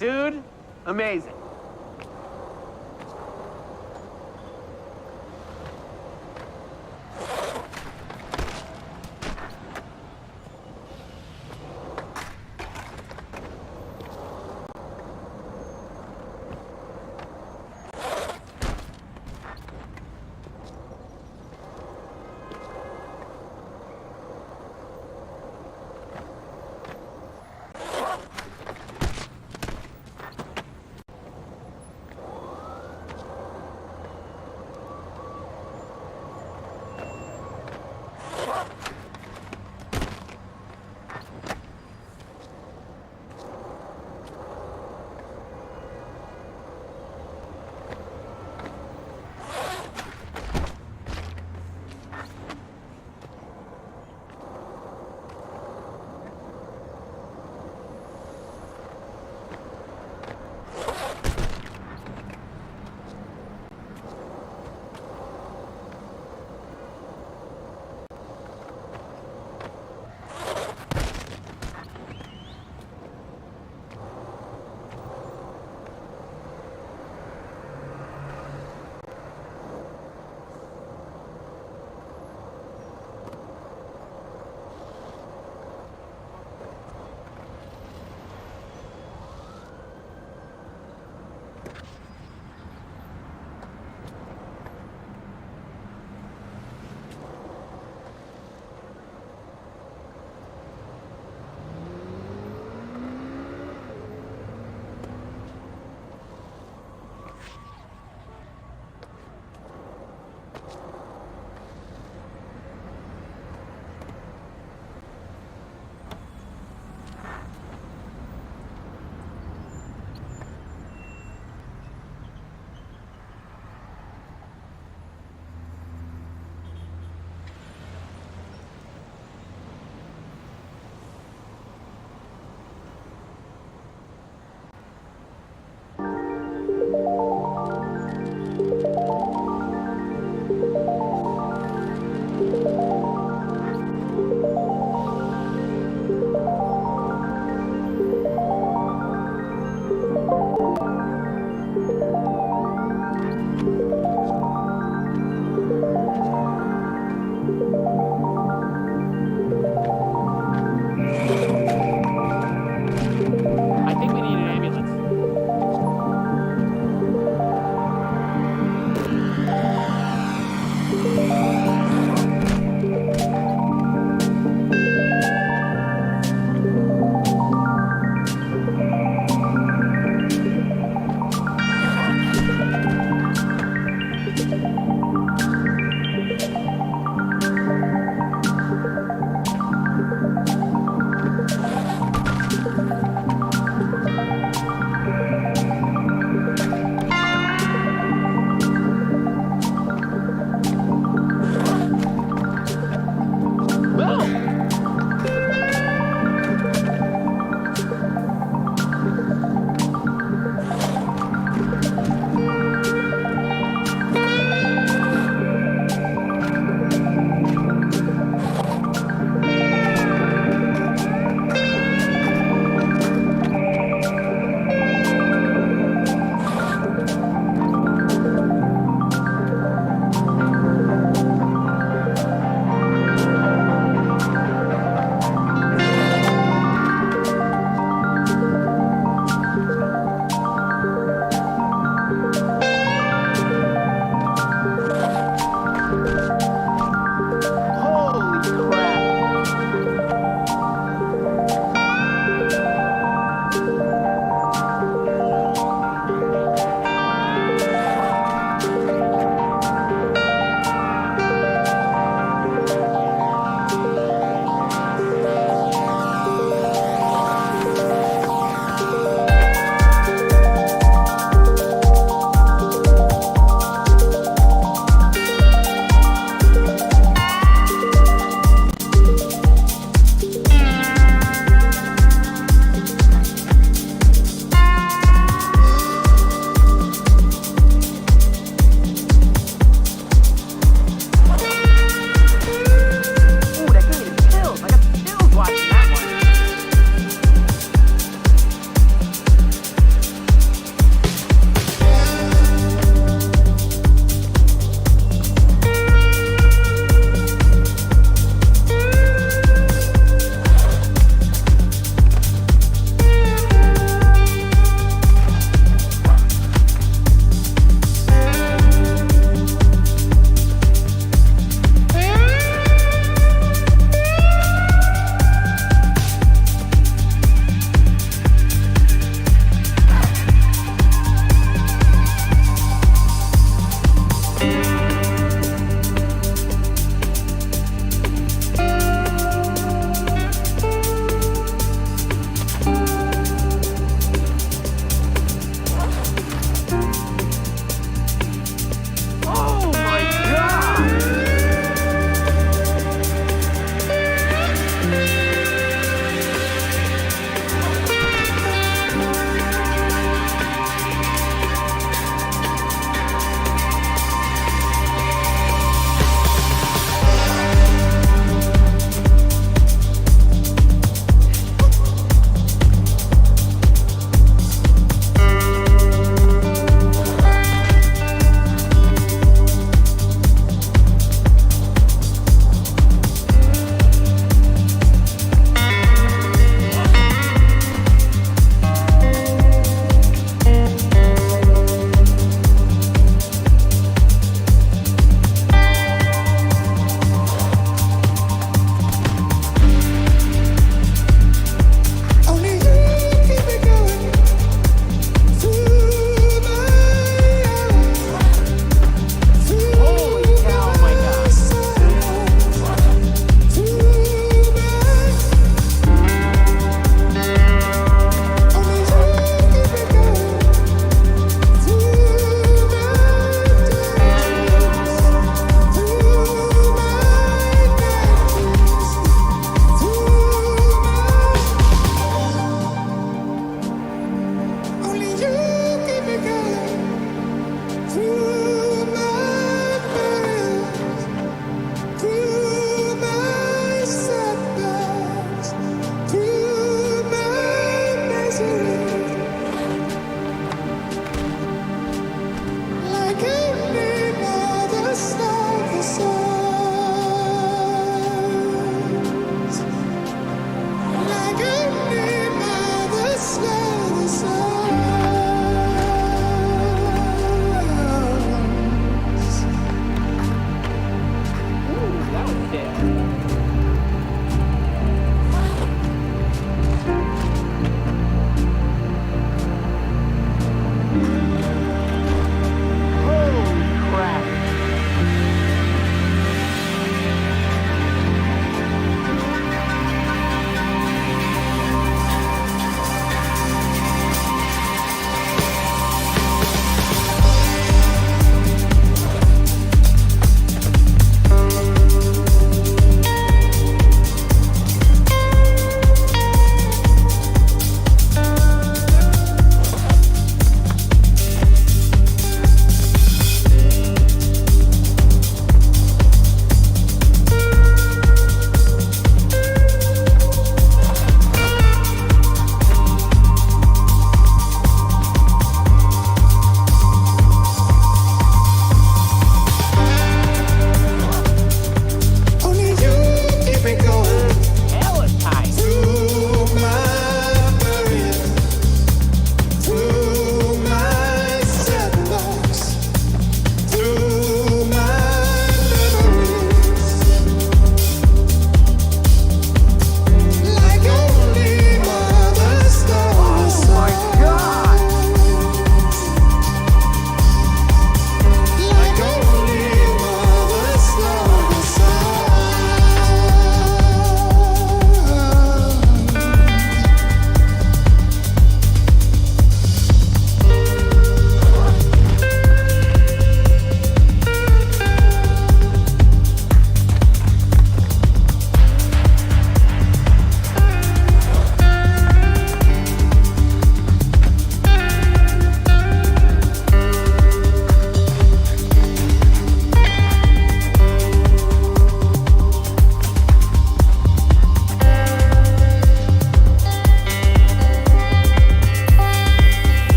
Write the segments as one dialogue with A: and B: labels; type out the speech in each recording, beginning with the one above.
A: Dude, amazing.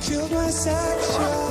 A: killed my sexuality.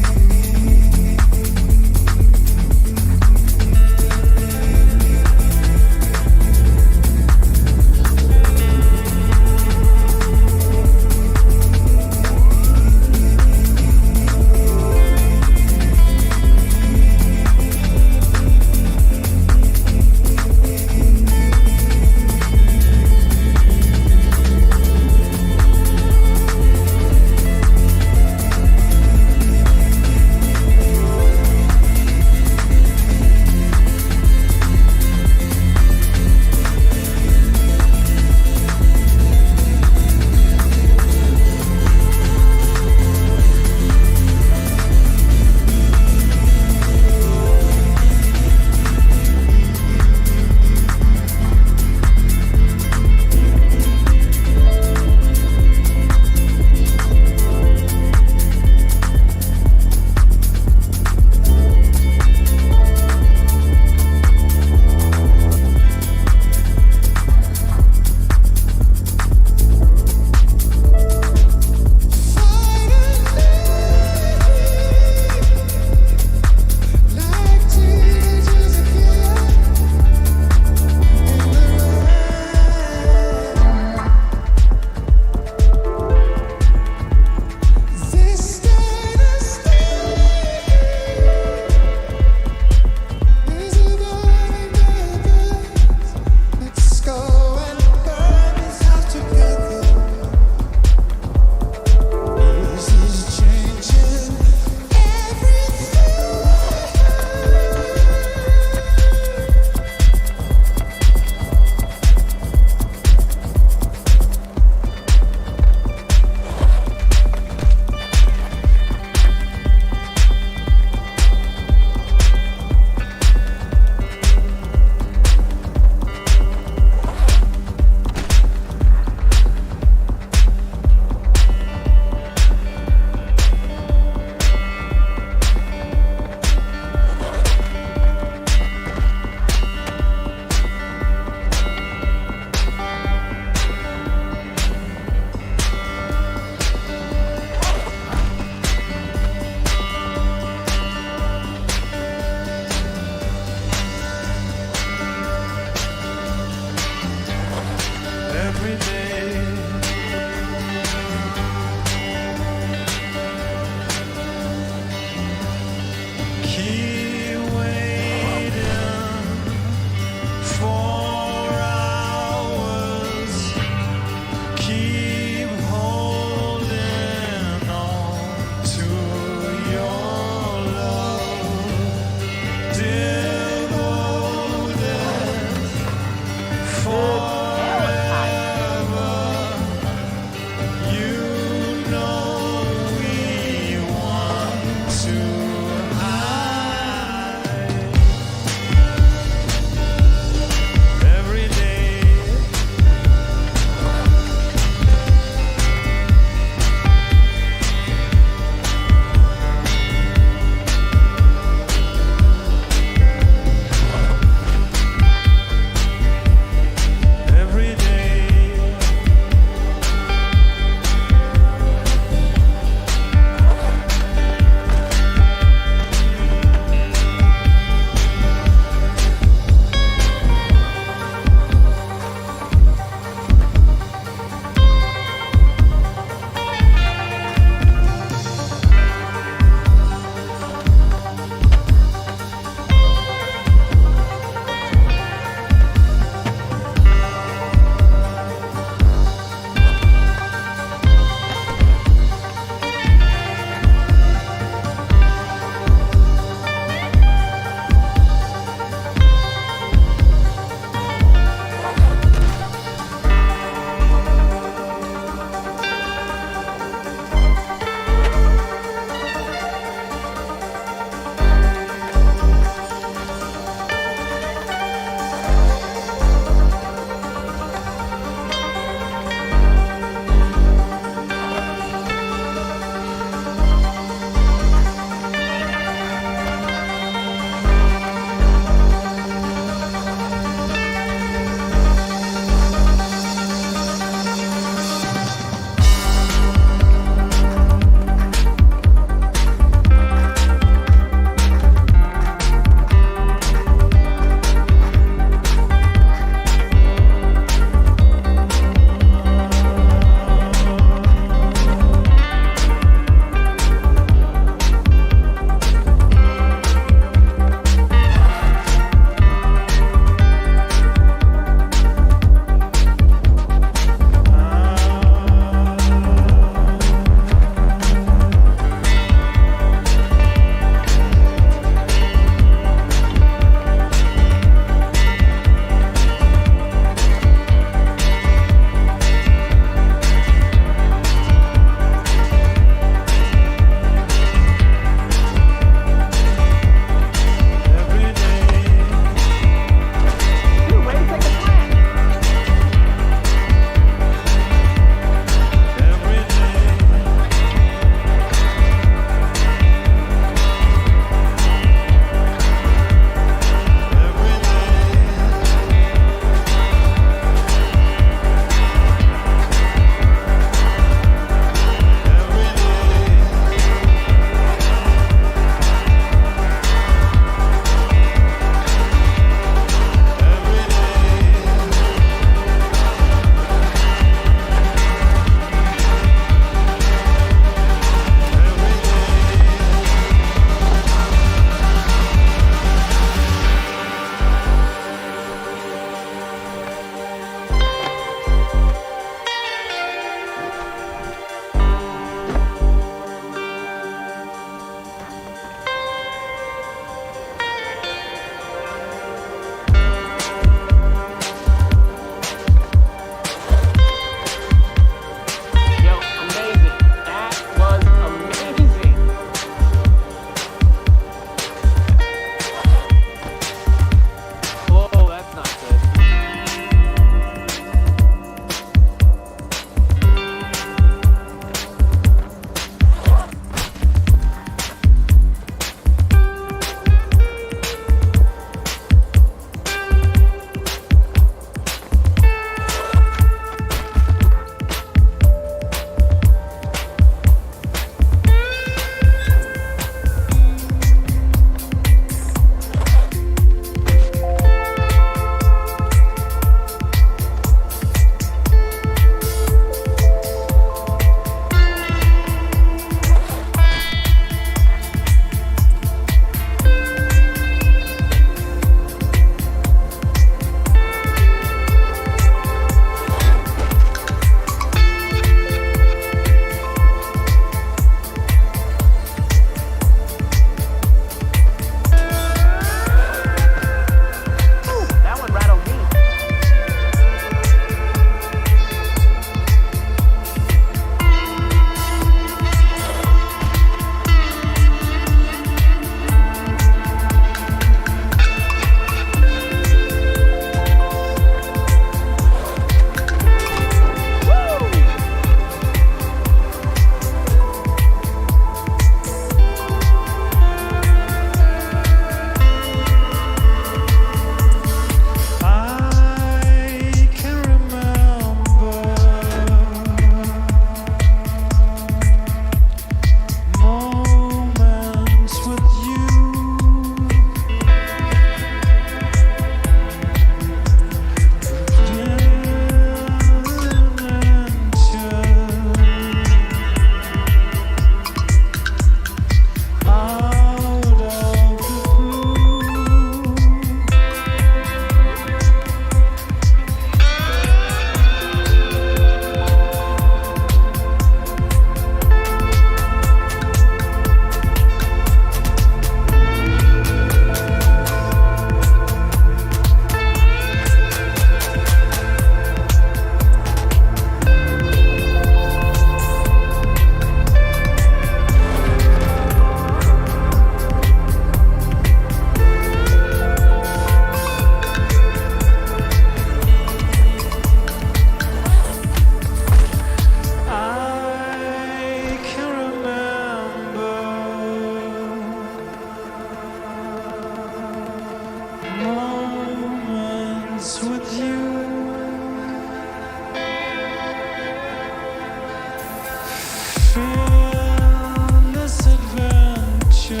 A: Fearless adventures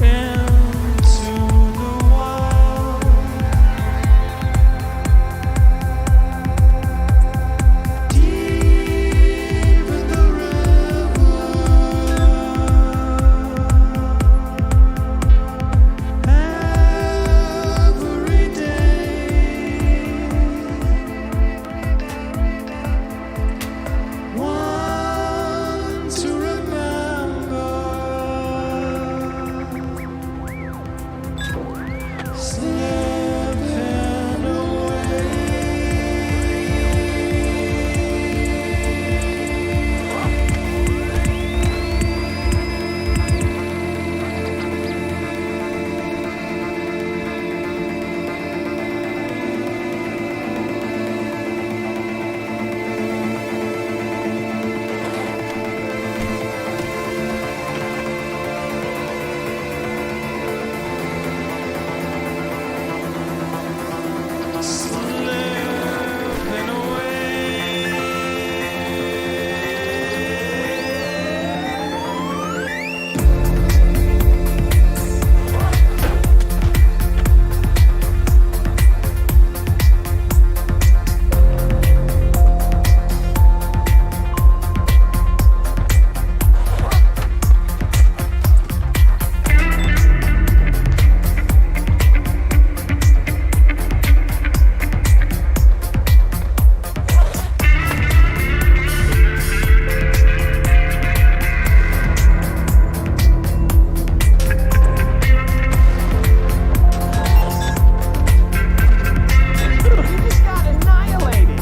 A: into the wild. Deep in the river, every day. One to remember, slipping away. Slipping away.
B: You just got annihilated.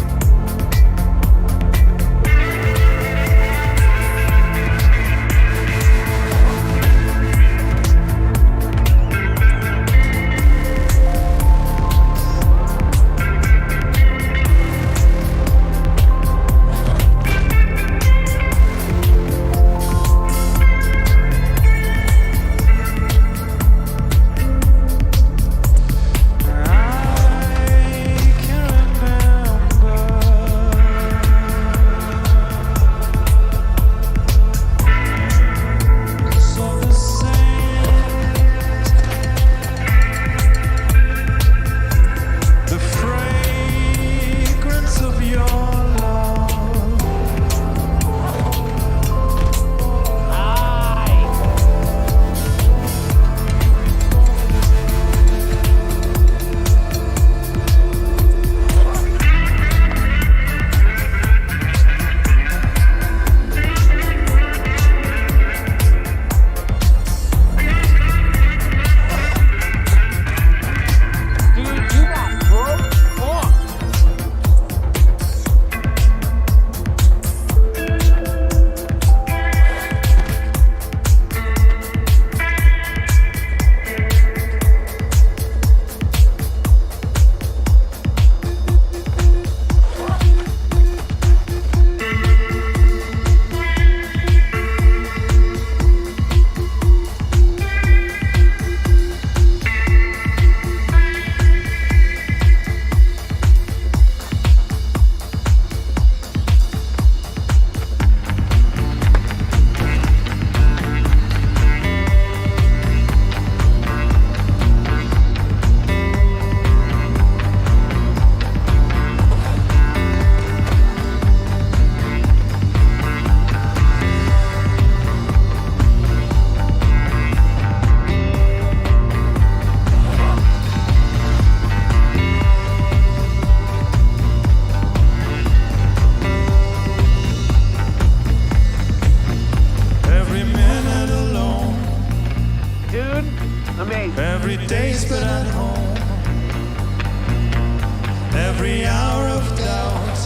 A: I can remember so the same, the fragrance of your love.
B: Dude, you got broke off.
A: Every minute alone,
B: Dude, amazing.
A: every day spent at home, every hour of doubt,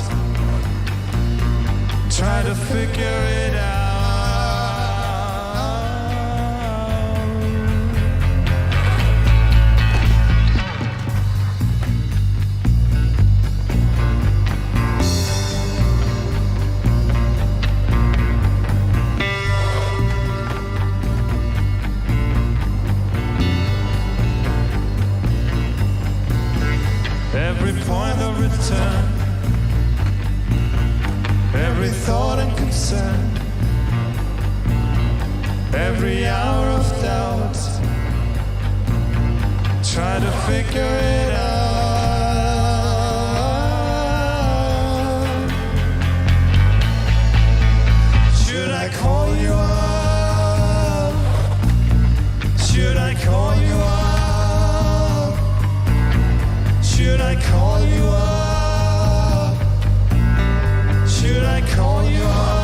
A: try to figure it out. Every point of return, answer. Every hour of doubt, try to figure it out. Should I call you up? Should I call you up? Should I call you up? Should I call you up?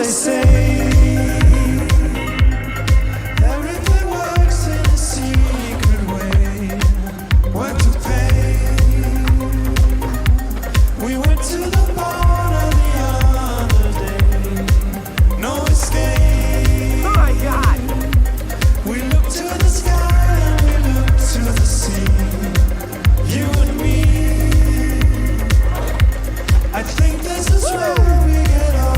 A: they say. Everything works in a secret way. What to pay? We went to the border the other day. No escape.
B: Oh my God!
A: We look to the sky and we look to the sea. You and me. I think this is where we get off.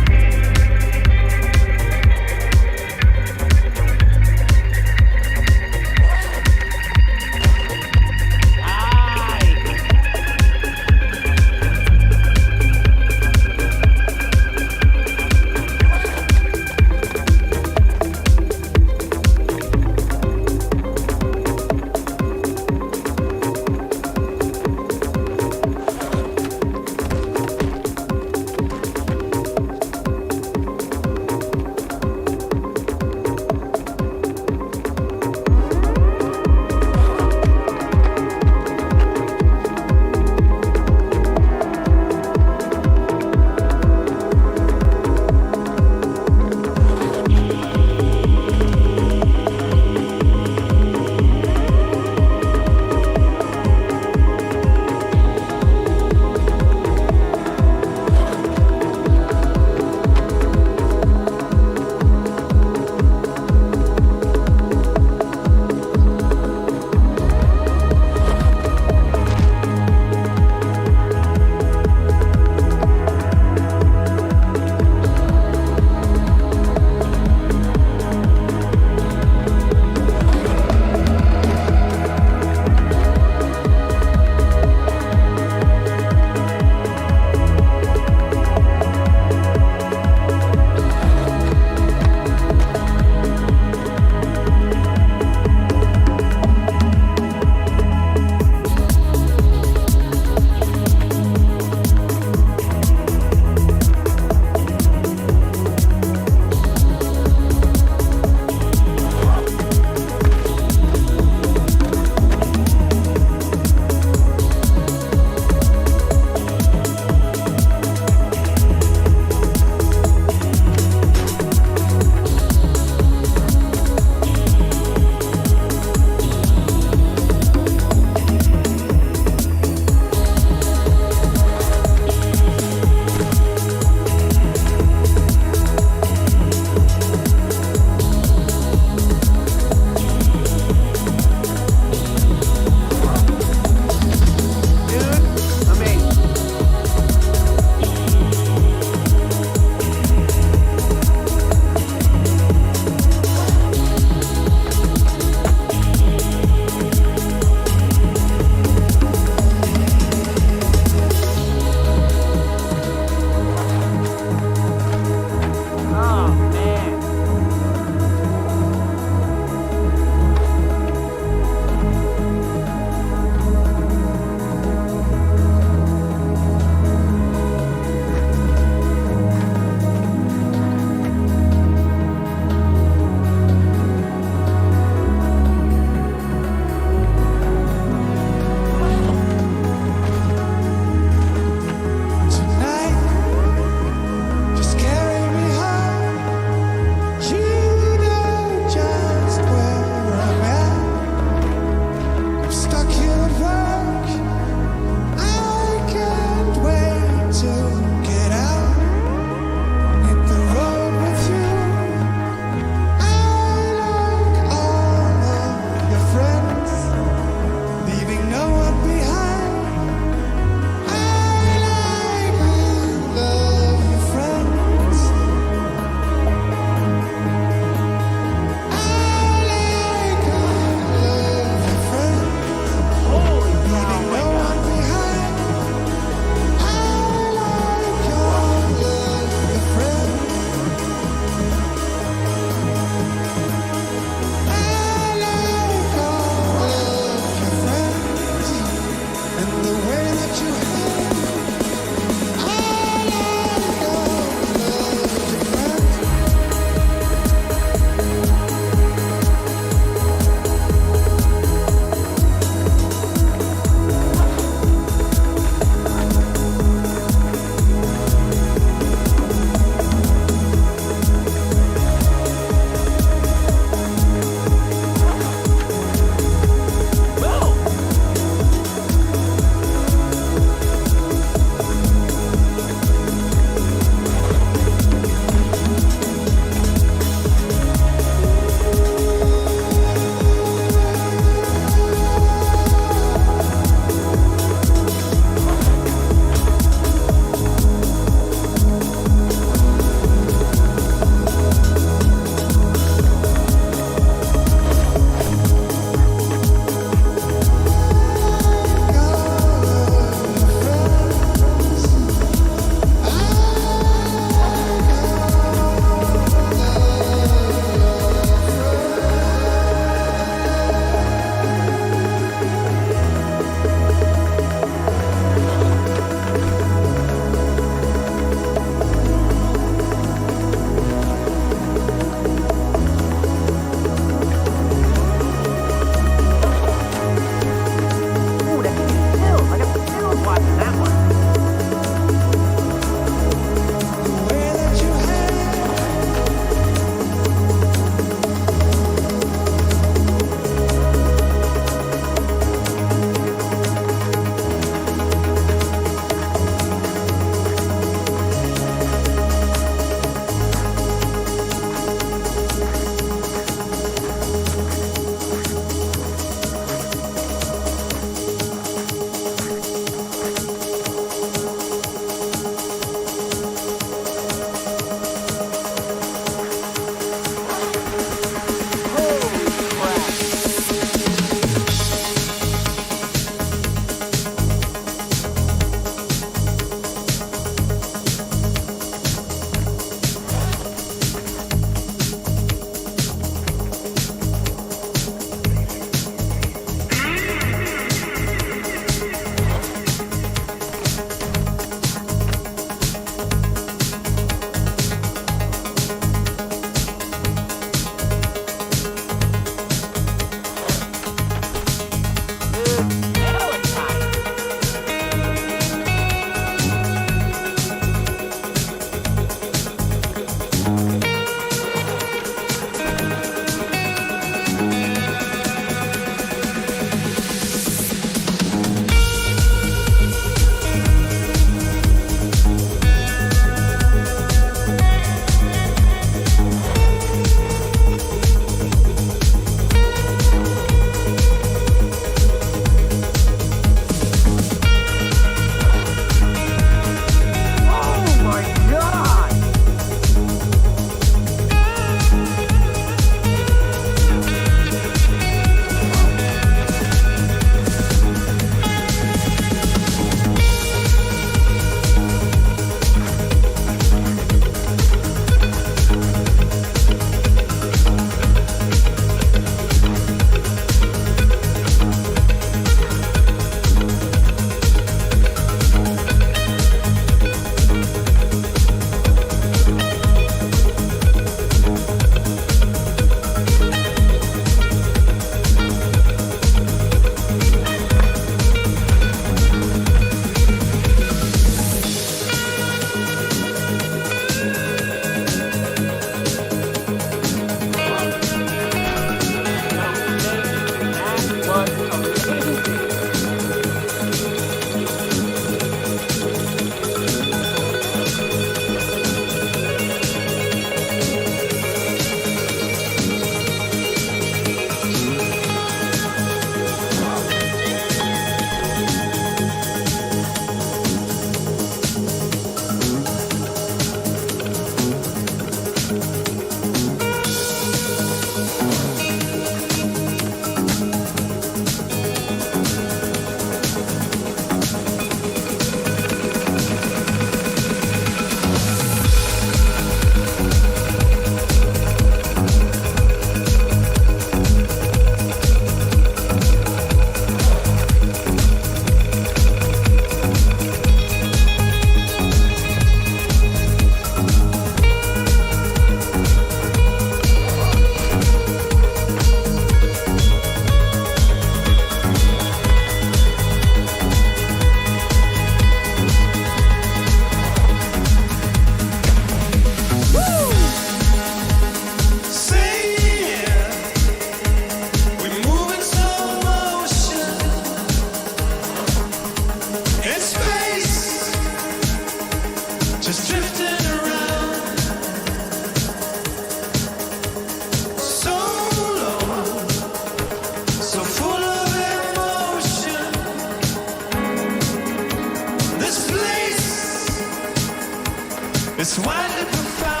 A: It's widely profound.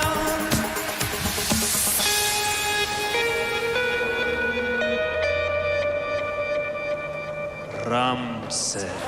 A: Ramses.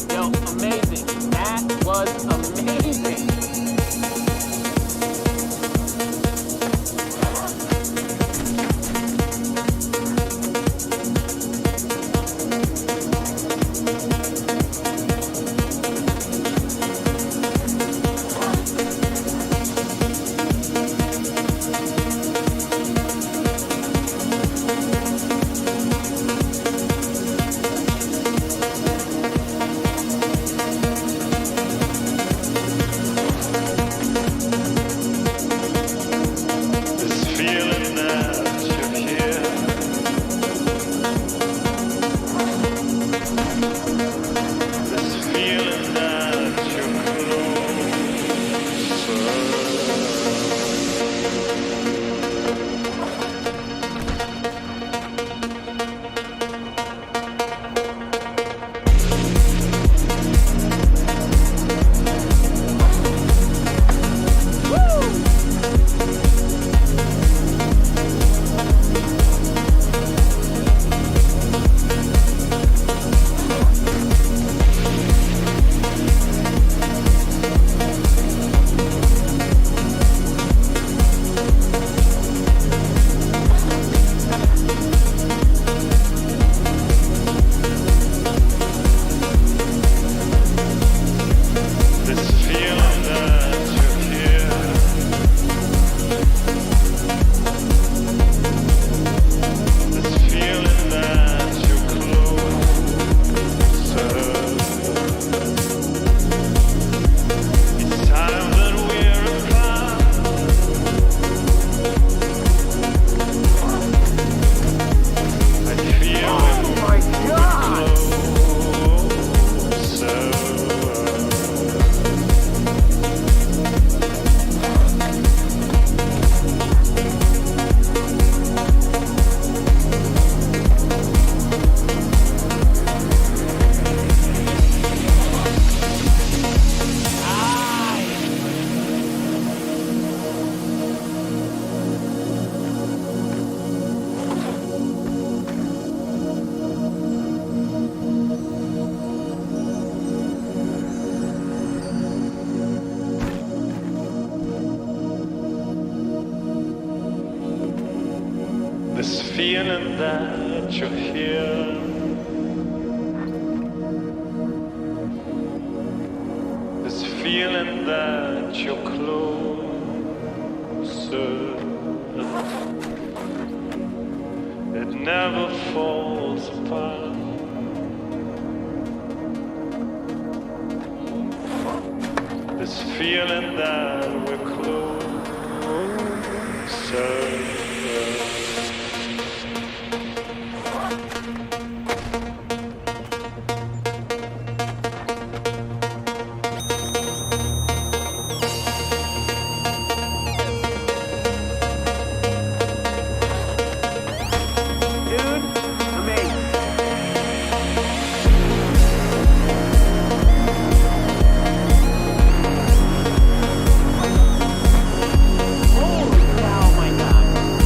B: Yo, amazing. That was amazing.
A: This feeling that you're here. This feeling that you're This feeling that you're here. This feeling that you're closer. It's time that we're apart. I feel
B: Oh my God!
A: closer. This feeling that you're here. This feeling that you're closer. It never falls apart. This feeling that we're closer.
B: Dude, amazing. Holy cow, my God.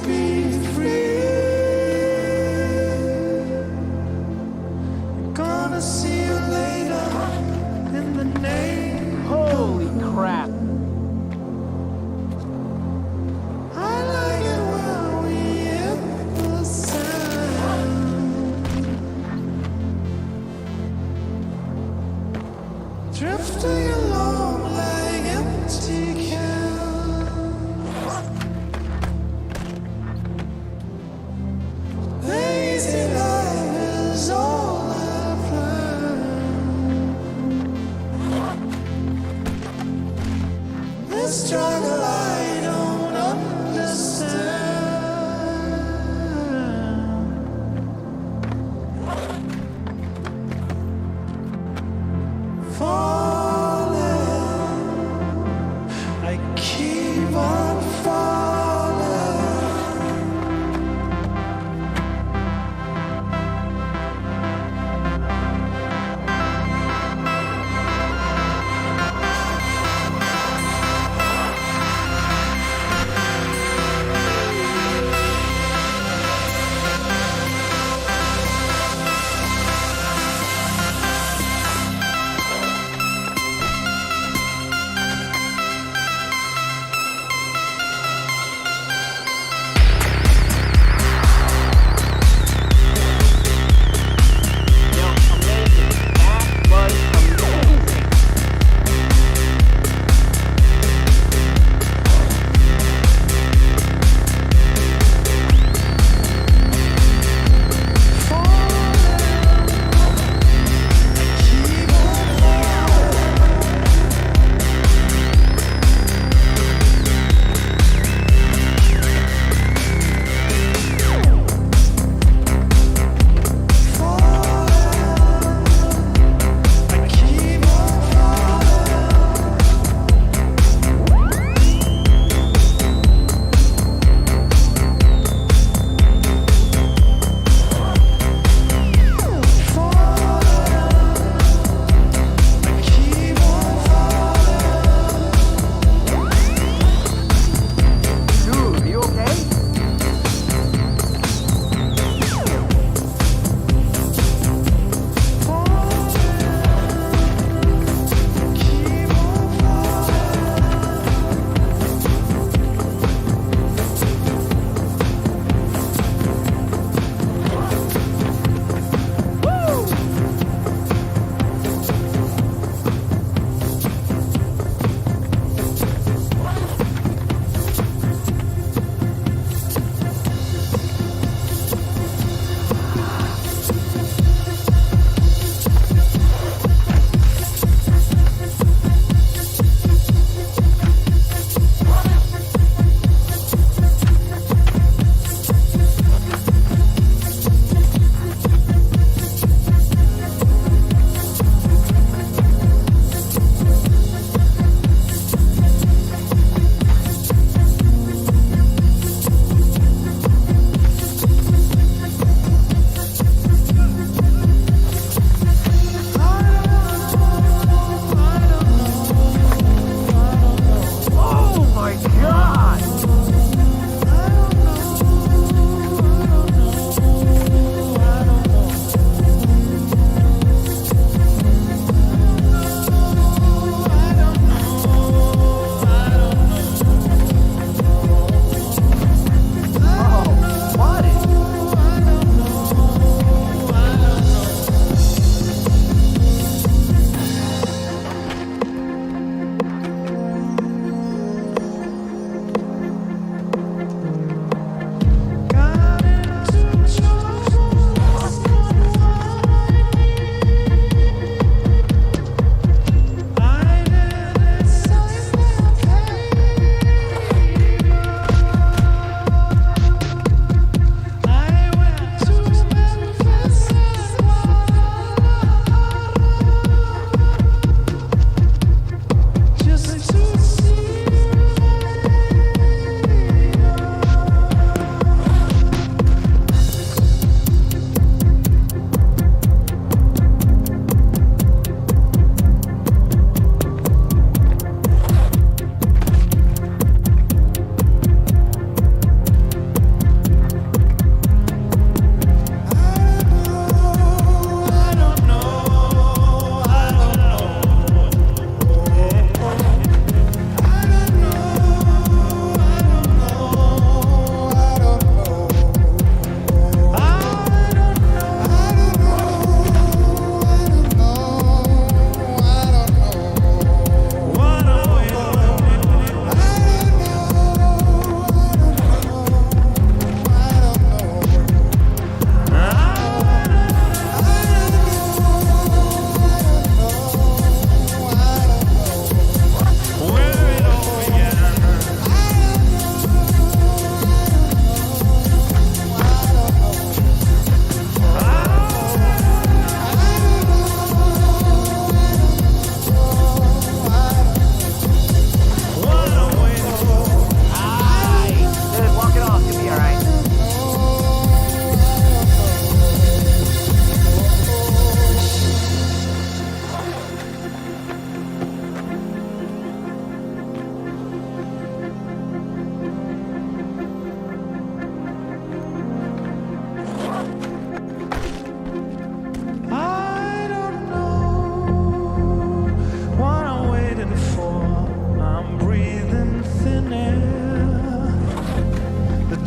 A: be free. Gonna see you later in the name.
B: Holy crap.
A: I like it when we hit the sound. Drifting along like empty cans.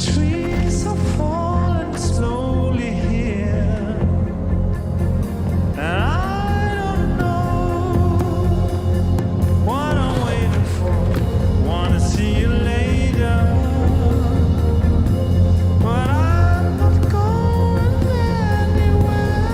A: trees are falling slowly here, and I don't know what I'm waiting for. Wanna see you later, but I'm not going anywhere.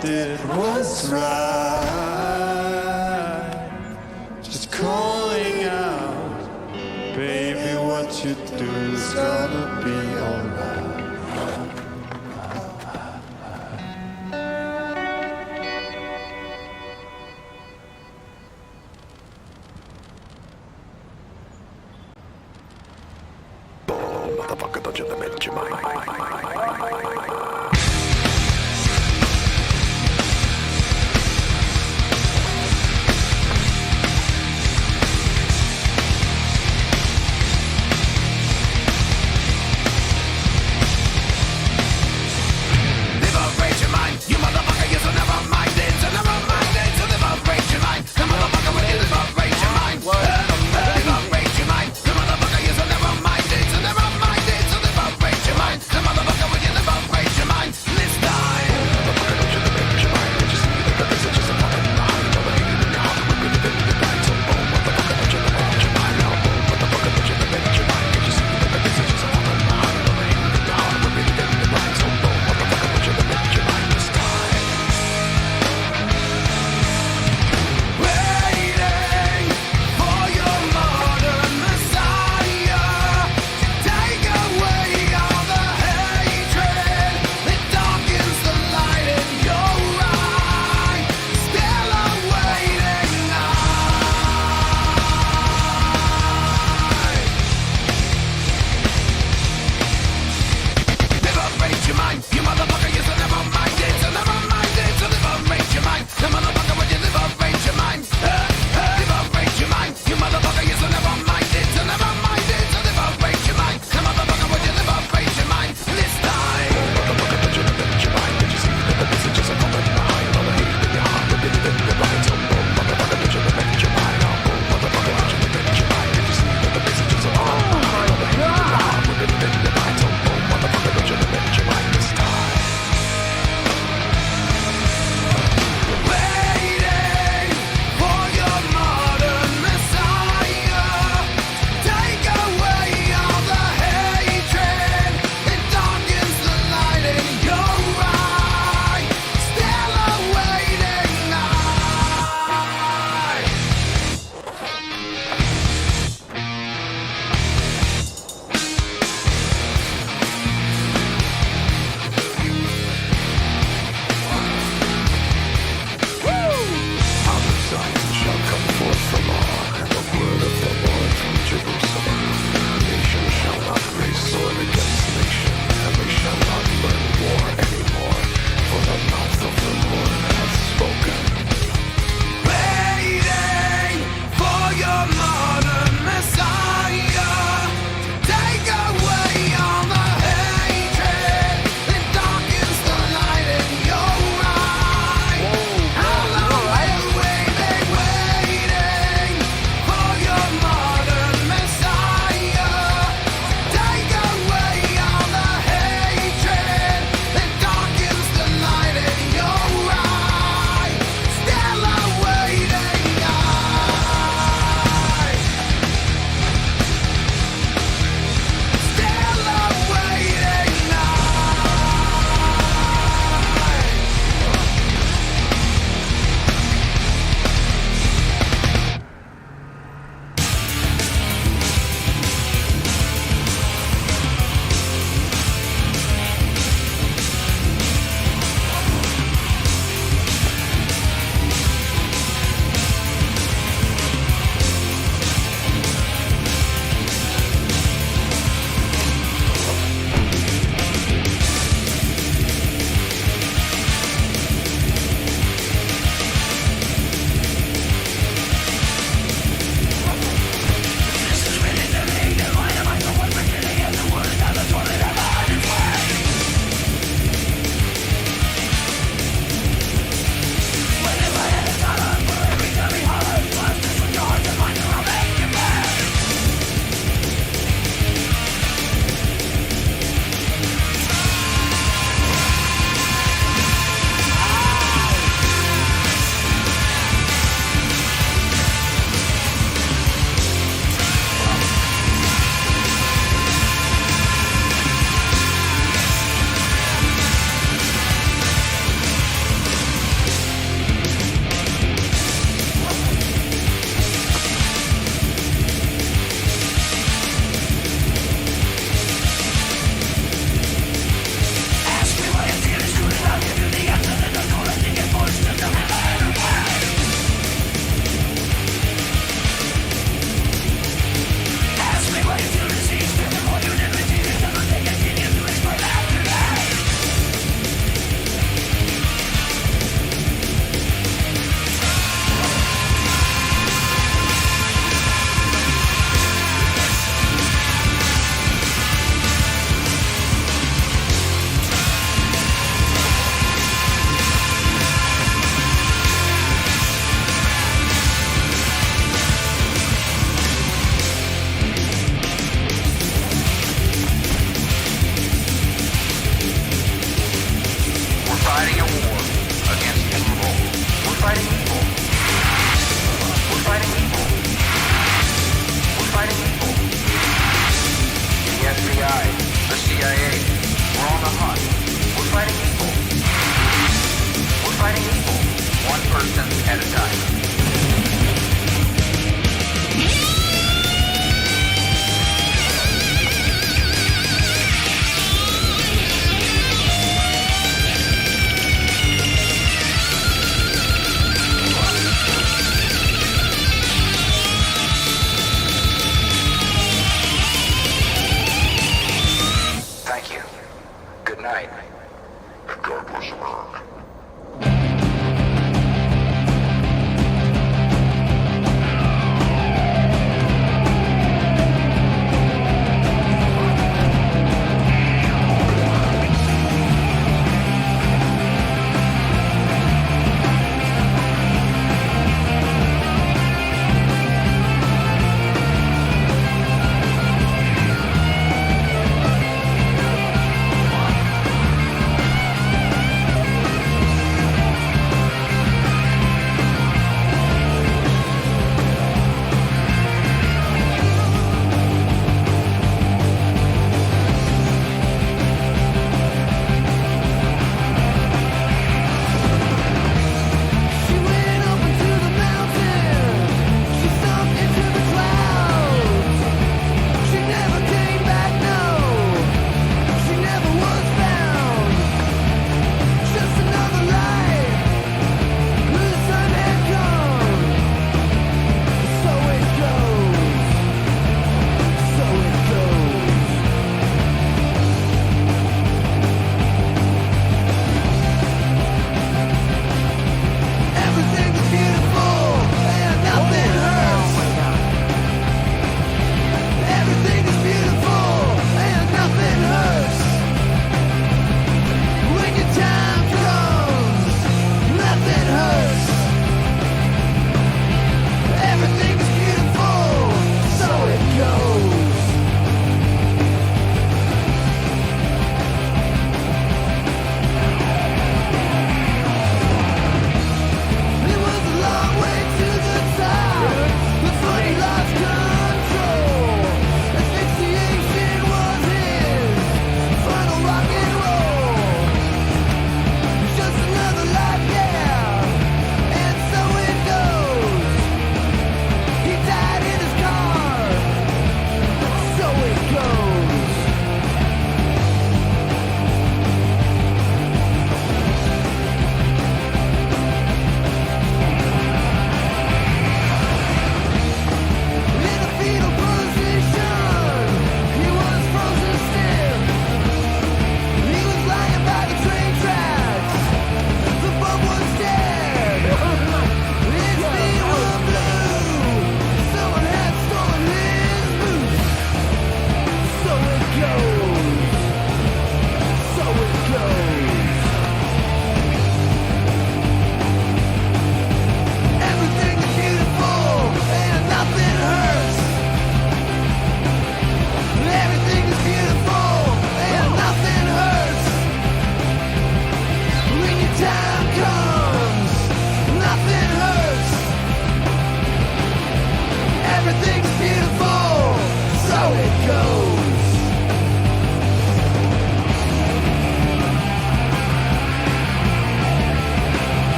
A: did was right. Just calling out, baby, what you do is gonna be alright.
C: Motherfucker, don't you admit your mind. Liberate your mind, you motherfucker, you're so never-minded, so never-minded, so liberate your mind, you motherfucker, will you liberate your mind? Liberate your mind, you motherfucker, you're so never-minded, so never-minded, so liberate your mind, you motherfucker, will you liberate your mind?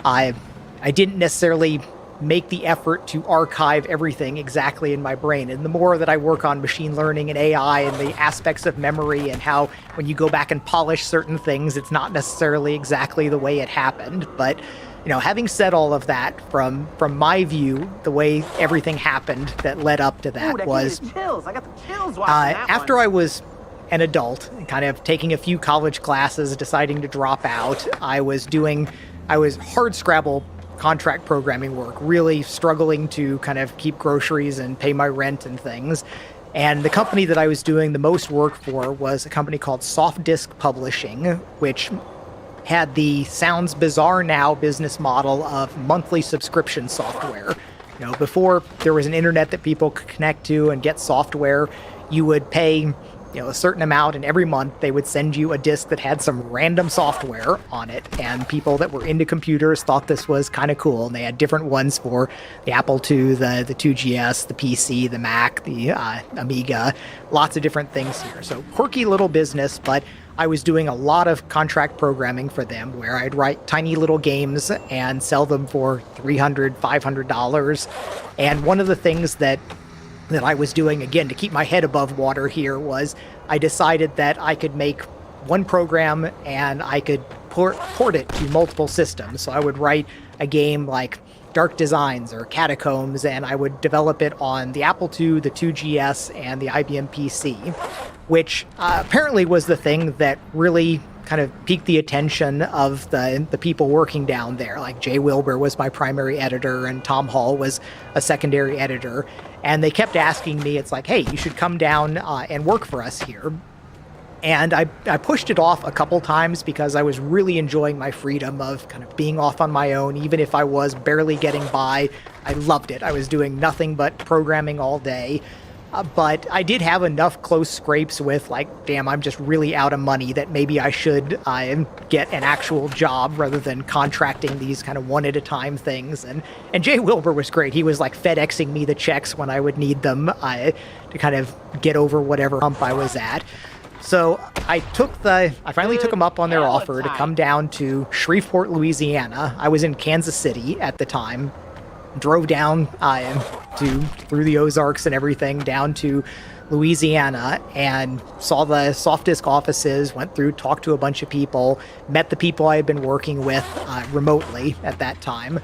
D: I didn't necessarily make the effort to archive everything exactly in my brain. And the more that I work on machine learning and AI and the aspects of memory and how when you go back and polish certain things, it's not necessarily exactly the way it happened. But, having said all of that, from my view, the way everything happened that led up to that was
B: chills. I got the chills watching that
D: after
B: one.
D: I was an adult, kind of taking a few college classes, deciding to drop out, I was hard Scrabble contract programming work, really struggling to kind of keep groceries and pay my rent and things. And the company that I was doing the most work for was a company called Soft Disk Publishing, which had the sounds bizarre now business model of monthly subscription software. Before there was an internet that people could connect to and get software, you would pay a certain amount, and every month they would send you a disk that had some random software on it. And people that were into computers thought this was kind of cool. And they had different ones for the Apple II, the 2GS, the PC, the Mac, the Amiga, lots of different things here. So quirky little business, but I was doing a lot of contract programming for them where I'd write tiny little games and sell them for $300, $500. And one of the things that I was doing, again, to keep my head above water here, was I decided that I could make one program and I could port it to multiple systems. So I would write a game like Dark Designs or Catacombs, and I would develop it on the Apple II, the 2GS, and the IBM PC, which apparently was the thing that really kind of piqued the attention of the people working down there. Like Jay Wilbur was my primary editor and Tom Hall was a secondary editor. And they kept asking me, it's like, hey, you should come down and work for us here. And I pushed it off a couple times because I was really enjoying my freedom of kind of being off on my own. Even if I was barely getting by, I loved it. I was doing nothing but programming all day. But I did have enough close scrapes with, like, damn, I'm just really out of money that maybe I should get an actual job rather than contracting these kind of one-at-a-time things. And Jay Wilbur was great. He was, like, FedExing me the checks when I would need them to kind of get over whatever hump I was at. So I finally took them up on their offer to come down to Shreveport, Louisiana. I was in Kansas City at the time. Drove down through the Ozarks and everything down to Louisiana and saw the Soft Disk offices, went through, talked to a bunch of people, met the people I had been working with remotely at that time.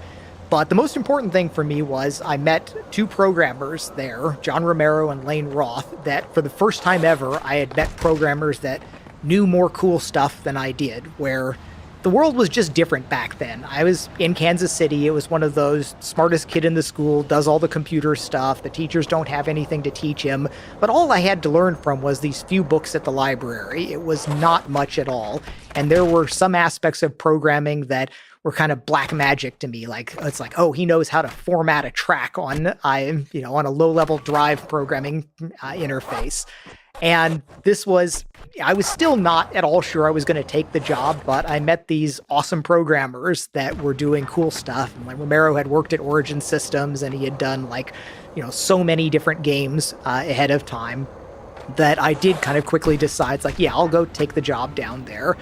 D: But the most important thing for me was I met two programmers there, John Romero and Lane Roth, that for the first time ever, I had met programmers that knew more cool stuff than I did, where the world was just different back then. I was in Kansas City. It was one of those smartest kid in the school, does all the computer stuff. The teachers don't have anything to teach him. But all I had to learn from was these few books at the library. It was not much at all. And there were some aspects of programming that were kind of black magic to me. Like, it's like, oh, he knows how to format a track on a low-level drive programming interface. And I was still not at all sure I was going to take the job, but I met these awesome programmers that were doing cool stuff. And like Romero had worked at Origin Systems and he had done so many different games ahead of time that I did kind of quickly decide, it's like, yeah, I'll go take the job down there.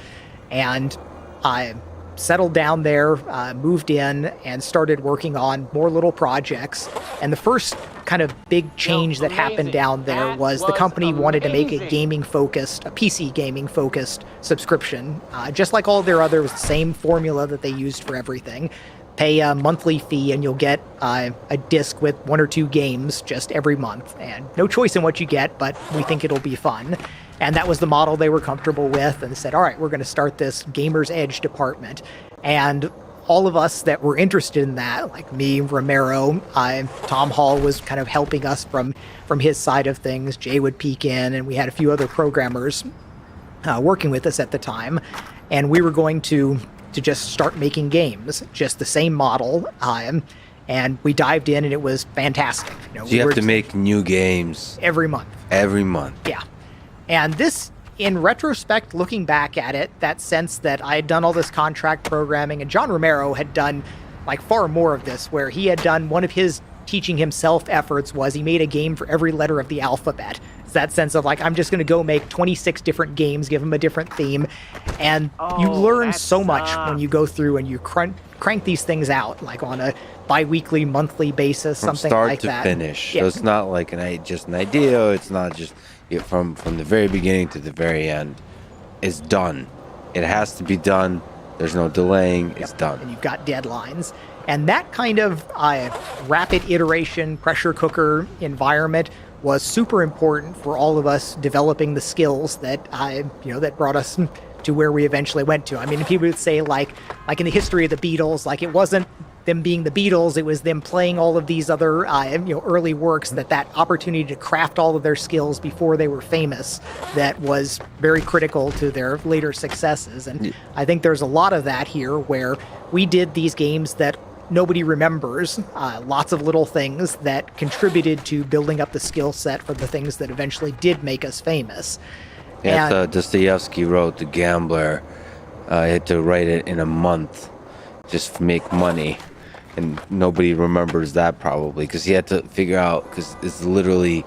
D: And I settled down there, moved in, and started working on more little projects. And the first kind of big change that happened down there was the company wanted to make a PC gaming-focused subscription. Just like all their others, same formula that they used for everything. Pay a monthly fee and you'll get a disc with 1 or 2 games just every month. And no choice in what you get, but we think it'll be fun. And that was the model they were comfortable with. And they said, all right, we're going to start this Gamer's Edge department. And all of us that were interested in that, like me, Romero, Tom Hall was kind of helping us from his side of things. Jay would peek in, and we had a few other programmers working with us at the time. And we were going to just start making games, just the same model. And we dived in, and it was fantastic.
E: So you have to make new games
D: every month.
E: Every month.
D: Yeah. And this, in retrospect, looking back at it, that sense that I had done all this contract programming, and John Romero had done far more of this, where he had done one of his teaching himself efforts was he made a game for every letter of the alphabet. that sense of like, I'm just going to go make 26 different games, give them a different theme. And you learn
B: that
D: so much
B: sucks.
D: when you go through and you crank these things out, like on a bi-weekly, monthly basis,
E: From
D: something
E: start
D: like
E: to
D: that.
E: finish.
D: Yeah.
E: So it's not like just an idea. It's not just from the very beginning to the very end. It's done. It has to be done. There's no delaying. It's done.
D: And you've got deadlines. And that kind of rapid iteration, pressure cooker environment was super important for all of us developing the skills that that brought us to where we eventually went to. I mean, people would say like in the history of the Beatles, like it wasn't them being the Beatles, it was them playing all of these other early works, that opportunity to craft all of their skills before they were famous, that was very critical to their later successes. And I think there's a lot of that here, where we did these games that nobody remembers, lots of little things that contributed to building up the skill set for the things that eventually did make us famous.
E: Yeah,
D: And-
E: Dostoevsky wrote The Gambler. He had to write it in a month just to make money. And nobody remembers that probably because he had to figure out, because it's literally,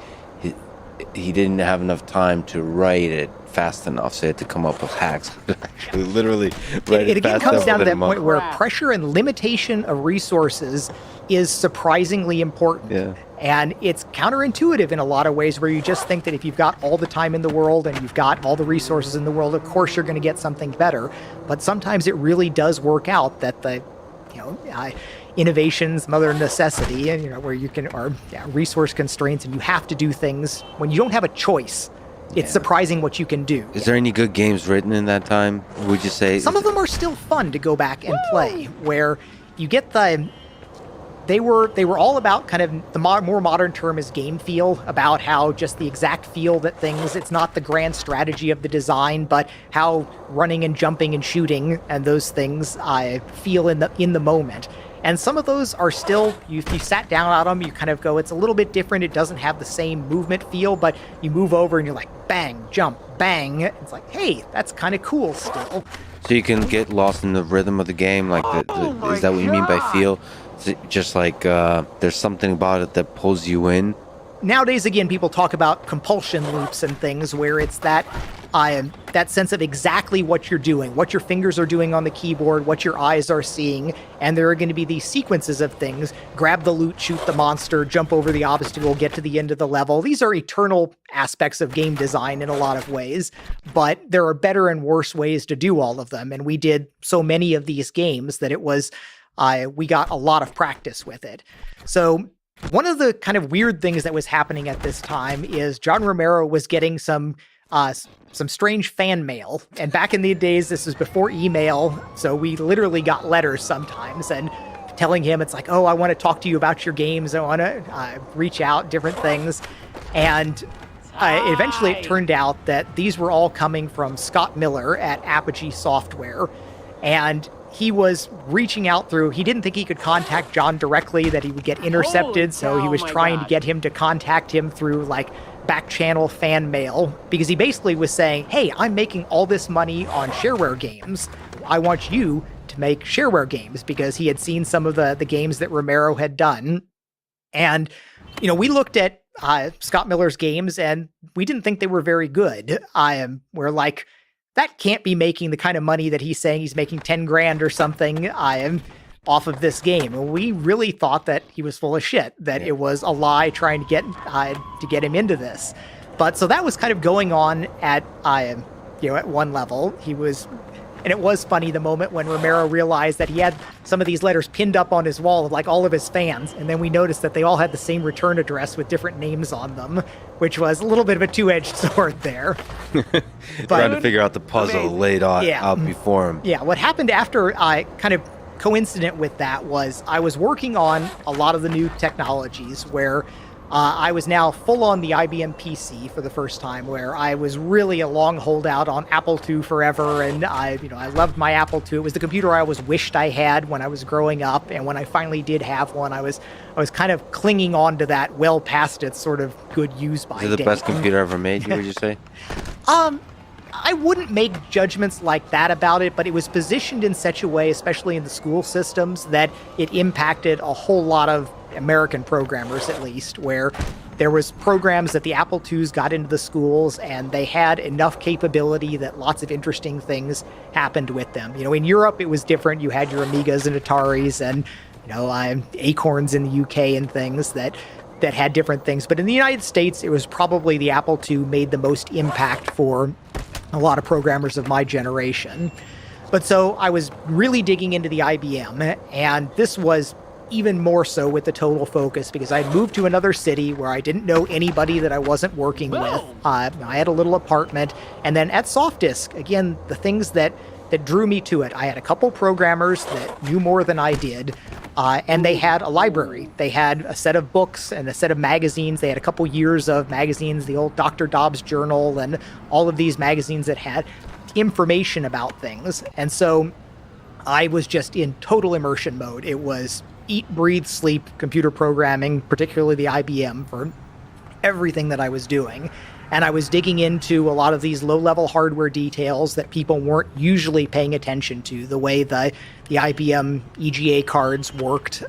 E: he didn't have enough time to write it fast enough, so he had to come up with hacks. Actually, literally write
D: It again
E: fast
D: comes
E: enough
D: down to
E: within a
D: that point
E: month.
D: where pressure and limitation of resources is surprisingly important.
E: Yeah.
D: And it's counterintuitive in a lot of ways, where you just think that if you've got all the time in the world and you've got all the resources in the world, of course you're going to get something better. But sometimes it really does work out that the innovations, mother of necessity, and where you are resource constraints, and you have to do things when you don't have a choice. It's surprising what you can do.
E: Is there any good games written in that time, would you say?
D: Some of them are still fun to go back and play, where you get they were all about kind of the more modern term is game feel, about how just the exact feel that things, it's not the grand strategy of the design, but how running and jumping and shooting and those things feel in the moment. And some of those are still, if you sat down on them, you kind of go, it's a little bit different. It doesn't have the same movement feel, but you move over and you're like, bang, jump, bang. It's like, hey, that's kind of cool still.
E: So you can get lost in the rhythm of the game, like is that what you mean by feel? Is it just like there's something about it that pulls you in?
D: Nowadays, again, people talk about compulsion loops and things, where it's that sense of exactly what you're doing, what your fingers are doing on the keyboard, what your eyes are seeing, and there are going to be these sequences of things: grab the loot, shoot the monster, jump over the obstacle, get to the end of the level. These are eternal aspects of game design in a lot of ways, but there are better and worse ways to do all of them, and we did so many of these games that it was we got a lot of practice with it. So one of the kind of weird things that was happening at this time is John Romero was getting some strange fan mail. And back in the days, this was before email, so we literally got letters sometimes and telling him, it's like, oh, I want to talk to you about your games. I want to reach out, different things. And eventually it turned out that these were all coming from Scott Miller at Apogee Software. And he was reaching out through, he didn't think he could contact John directly, that he would get intercepted. So he was trying to get him to contact him through like back channel fan mail, because he basically was saying, hey, I'm making all this money on shareware games. I want you to make shareware games, because he had seen some of the games that Romero had done. And, we looked at Scott Miller's games and we didn't think they were very good. We're like, that can't be making the kind of money that he's saying he's making 10 grand or something off of this game. And we really thought that he was full of shit, that it was a lie trying to get him into this. But so that was kind of going on at one level. And it was funny the moment when Romero realized that he had some of these letters pinned up on his wall of like all of his fans. And then we noticed that they all had the same return address with different names on them, which was a little bit of a two-edged sword there.
E: Trying to figure out the puzzle laid out before him.
D: Yeah, what happened after kind of coincident with that was I was working on a lot of the new technologies, where I was now full on the IBM PC for the first time, where I was really a long holdout on Apple II forever, and I loved my Apple II. It was the computer I always wished I had when I was growing up, and when I finally did have one, I was kind of clinging on to that well past its sort of good use by date.
E: Is it the best computer ever made, would you say?
D: I wouldn't make judgments like that about it, but it was positioned in such a way, especially in the school systems, that it impacted a whole lot of American programmers, at least, where there was programs that the Apple IIs got into the schools, and they had enough capability that lots of interesting things happened with them. In Europe, it was different. You had your Amigas and Ataris and, Acorns in the UK and things that had different things. But in the United States, it was probably the Apple II made the most impact for a lot of programmers of my generation. But so I was really digging into the IBM, and this was even more so with the total focus because I moved to another city where I didn't know anybody that I wasn't working with. I had a little apartment. And then at Softdisk, again, the things that drew me to it, I had a couple programmers that knew more than I did, and they had a library. They had a set of books and a set of magazines. They had a couple years of magazines, the old Dr. Dobbs Journal, and all of these magazines that had information about things. And so I was just in total immersion mode. It was eat, breathe, sleep, computer programming, particularly the IBM, for everything that I was doing. And I was digging into a lot of these low-level hardware details that people weren't usually paying attention to, the way the IBM EGA cards worked,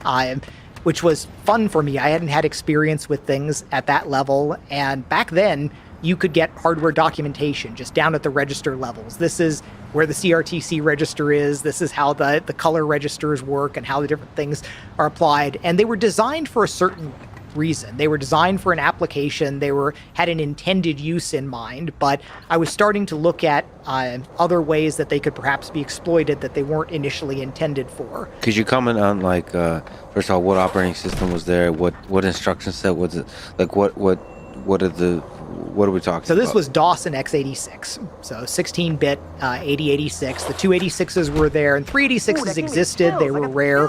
D: which was fun for me. I hadn't had experience with things at that level. And back then, you could get hardware documentation just down at the register levels. This is where the CRTC register is. This is how the color registers work and how the different things are applied. And they were designed for a certain reason. They were designed for an application. They had an intended use in mind, but I was starting to look at other ways that they could perhaps be exploited that they weren't initially intended for.
E: Could you comment on, like, first of all, what operating system was there? What instruction set was it? Like, what are we talking about?
D: So this was DOS and x86. So 16-bit 8086. The 286s were there, and 386s existed. They were rare.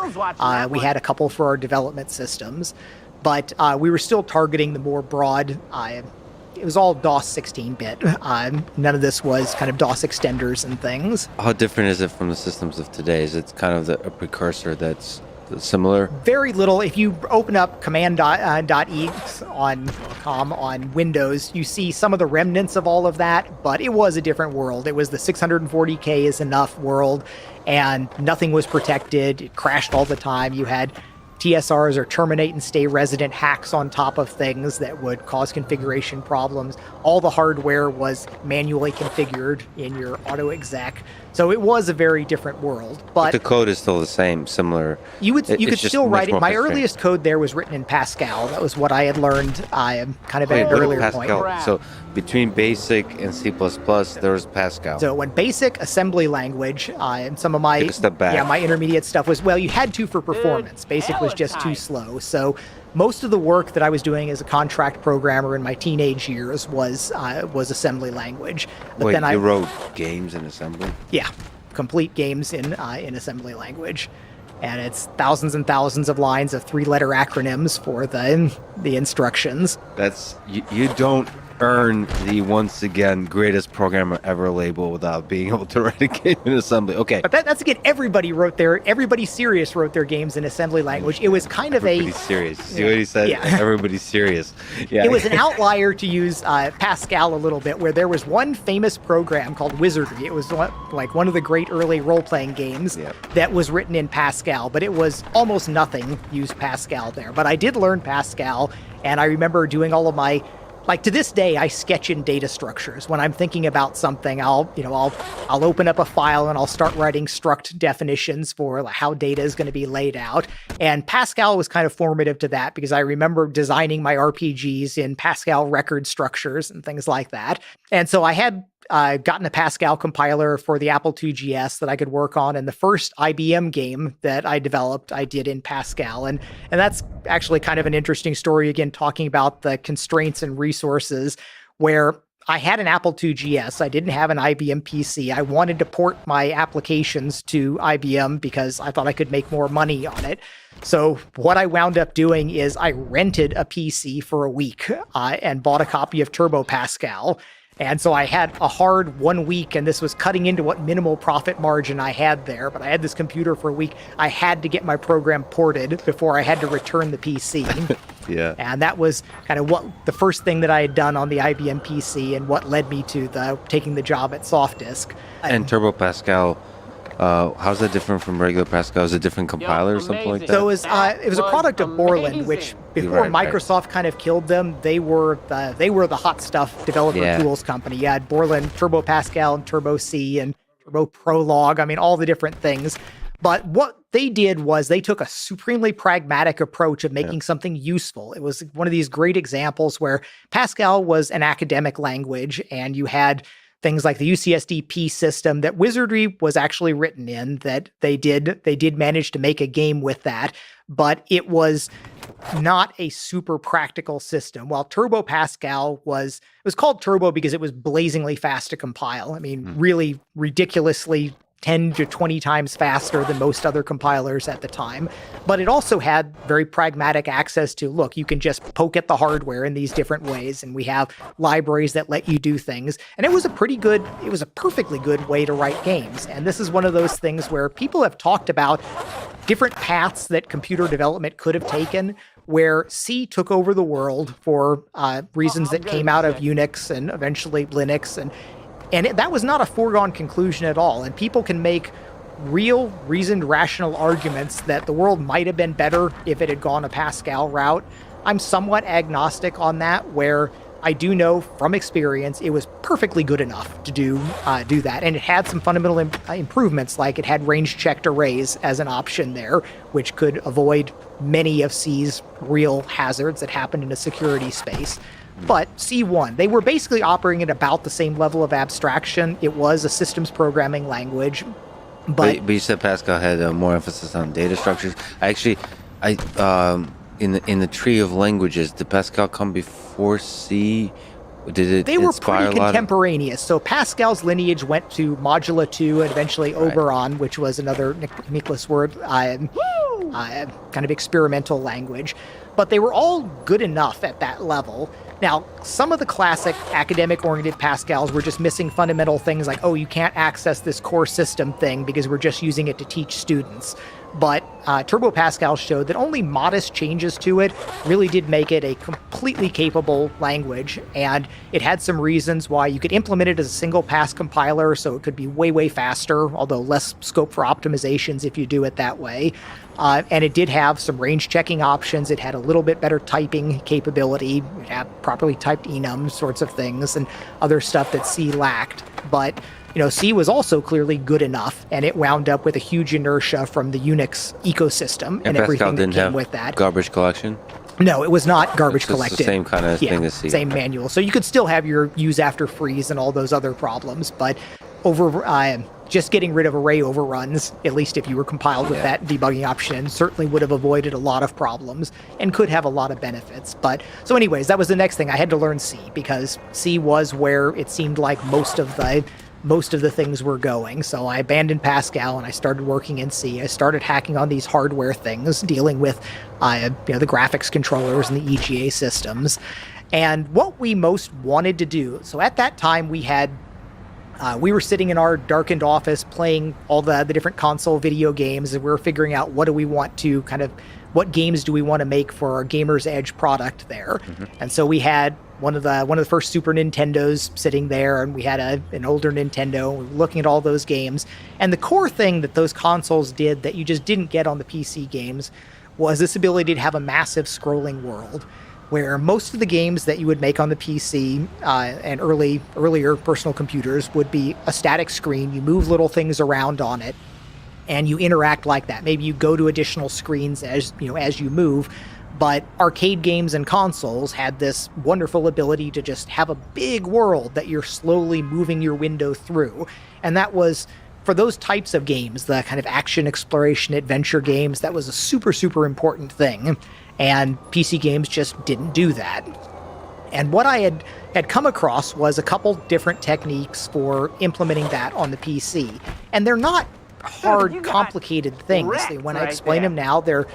D: We had a couple for our development systems. But we were still targeting the more broad. It was all DOS 16-bit. None of this was kind of DOS extenders and things.
E: How different is it from the systems of today? Is it kind of a precursor that's similar?
D: Very little. If you open up command.exe on Windows, you see some of the remnants of all of that, but it was a different world. It was the 640K is enough world, and nothing was protected. It crashed all the time. You had TSRs, or terminate and stay resident hacks, on top of things that would cause configuration problems. All the hardware was manually configured in your auto exec. So it was a very different world. But
E: the code is still the same, similar.
D: You could still write it. My earliest code there was written in Pascal. That was what I had learned kind of at an earlier point.
E: So between BASIC and C++, there was Pascal.
D: So when BASIC assembly language, and some of my
E: Take a step back.
D: My intermediate stuff was, well, you had to for performance. BASIC was just too slow. So most of the work that I was doing as a contract programmer in my teenage years was assembly language. But
E: Wait,
D: then
E: you wrote games in assembly?
D: Yeah, complete games in assembly language. And it's thousands and thousands of lines of 3-letter acronyms for the instructions.
E: That's you don't earn the, once again, greatest programmer ever label without being able to write a game in assembly. Okay.
D: But that's again, everybody serious wrote their games in assembly language. It was kind of
E: everybody's serious. See what he said?
D: Yeah.
E: Everybody's serious. Yeah.
D: It was an outlier to use Pascal a little bit, where there was one famous program called Wizardry. It was one of the great early role-playing games that was written in Pascal, but it was almost nothing used Pascal there. But I did learn Pascal, and I remember doing all of my, like, to this day, I sketch in data structures. When I'm thinking about something, I'll open up a file and I'll start writing struct definitions for how data is going to be laid out. And Pascal was kind of formative to that, because I remember designing my RPGs in Pascal record structures and things like that. And so I had gotten a Pascal compiler for the Apple II GS that I could work on, and the first IBM game that I developed, I did in Pascal. And that's actually kind of an interesting story, again, talking about the constraints and resources, where I had an Apple II GS. I didn't have an IBM PC. I wanted to port my applications to IBM because I thought I could make more money on it. So what I wound up doing is I rented a PC for a week and bought a copy of Turbo Pascal. And so I had a hard 1 week, and this was cutting into what minimal profit margin I had there. But I had this computer for a week. I had to get my program ported before I had to return the PC.
E: Yeah.
D: And that was kind of the first thing that I had done on the IBM PC, and what led me to taking the job at Softdisk.
E: And Turbo Pascal, How's that different from regular Pascal? Is it a different compiler or something like that?
D: So it was a product of Borland, which before
E: Right, right.
D: Microsoft kind of killed them, they were the hot stuff developer tools company. You had Borland Turbo Pascal and Turbo C and Turbo Prolog. I mean, all the different things. But what they did was they took a supremely pragmatic approach of making something useful. It was one of these great examples where Pascal was an academic language, and you had things like the UCSDP system that Wizardry was actually written in, that they did manage to make a game with that, but it was not a super practical system. While Turbo Pascal was called Turbo because it was blazingly fast to compile. I mean, really ridiculously 10 to 20 times faster than most other compilers at the time. But it also had very pragmatic access to, look, you can just poke at the hardware in these different ways, and we have libraries that let you do things. And it was a perfectly good way to write games. And this is one of those things where people have talked about different paths that computer development could have taken, where C took over the world for reasons that came out of Unix and eventually Linux, and that was not a foregone conclusion at all. And people can make real, reasoned, rational arguments that the world might have been better if it had gone a Pascal route. I'm somewhat agnostic on that, where I do know from experience it was perfectly good enough to do that. And it had some fundamental improvements, like it had range-checked arrays as an option there, which could avoid many of C's real hazards that happened in a security space. But C1, they were basically operating at about the same level of abstraction. It was a systems programming language. But
E: you said Pascal had more emphasis on data structures. In the tree of languages, did Pascal come before C? Did it
D: they were
E: inspire
D: pretty
E: a lot
D: contemporaneous. So Pascal's lineage went to Modula 2 and eventually Oberon, which was another Nicholas word, kind of experimental language. But they were all good enough at that level. Now, some of the classic academic-oriented Pascals were just missing fundamental things like, oh, you can't access this core system thing because we're just using it to teach students. But Turbo Pascal showed that only modest changes to it really did make it a completely capable language, and it had some reasons why you could implement it as a single-pass compiler, so it could be way, way faster, although less scope for optimizations if you do it that way. And it did have some range-checking options. It had a little bit better typing capability. It had properly typed enum sorts of things and other stuff that C lacked. But C was also clearly good enough, and it wound up with a huge inertia from the Unix ecosystem and everything that came with that.
E: Garbage collection?
D: No, it was not garbage collected.
E: It's the same kind of thing as C.
D: Same manual. So you could still have your use after freeze and all those other problems, but just getting rid of array overruns, at least if you were compiled with that debugging option, certainly would have avoided a lot of problems and could have a lot of benefits. But so anyways, that was the next thing. I had to learn C because C was where it seemed like most of the things were going. So I abandoned Pascal and I started working in C. I started hacking on these hardware things, dealing with the graphics controllers and the EGA systems. And what we most wanted to do, so at that time we were sitting in our darkened office playing all the different console video games, and we were figuring out what games do we want to make for our Gamer's Edge product there. Mm-hmm. And so we had one of the first Super Nintendos sitting there, and we had an older Nintendo. We were looking at all those games, and the core thing that those consoles did that you just didn't get on the PC games was this ability to have a massive scrolling world, where most of the games that you would make on the PC and earlier personal computers would be a static screen. You move little things around on it, and you interact like that. Maybe you go to additional screens as you move. But arcade games and consoles had this wonderful ability to just have a big world that you're slowly moving your window through. And that was, for those types of games, the kind of action, exploration, adventure games, that was a super, super important thing. And PC games just didn't do that. And what I had come across was a couple different techniques for implementing that on the PC. And they're not hard, complicated things. When I explain them now, they're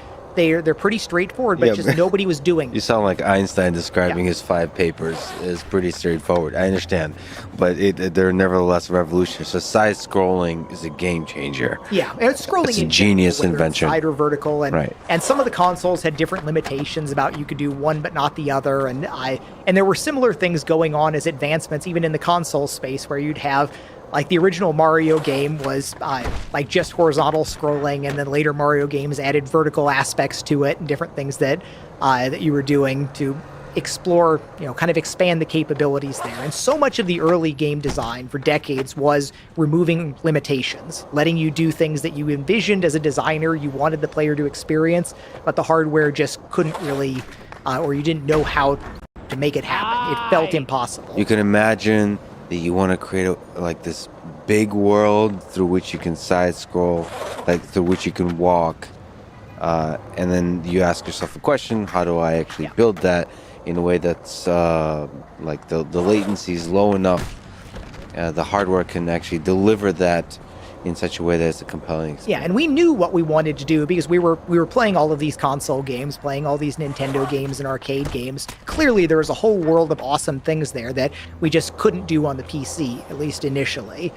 D: pretty straightforward, but just nobody was doing them.
E: You sound like Einstein describing his 5 papers as pretty straightforward. I understand, but they're nevertheless revolutionary. So side scrolling is a game changer.
D: Yeah, and it's scrolling.
E: It's a genius invention.
D: Side or vertical, and some of the consoles had different limitations about you could do one but not the other, and there were similar things going on as advancements even in the console space, where you'd have Like the original Mario game was like just horizontal scrolling, and then later Mario games added vertical aspects to it and different things that that you were doing to explore, kind of expand the capabilities there. And so much of the early game design for decades was removing limitations, letting you do things that you envisioned as a designer, you wanted the player to experience, but the hardware just couldn't really, or you didn't know how to make it happen. It felt impossible.
E: You can imagine that you want to create like this big world through which you can side scroll, like through which you can walk, and then you ask yourself a question: how do I actually build that in a way that's like the latency is low enough, the hardware can actually deliver that in such a way that it's a compelling experience.
D: Yeah, and we knew what we wanted to do because we were playing all of these console games, playing all these Nintendo games and arcade games. Clearly, there was a whole world of awesome things there that we just couldn't do on the PC, at least initially.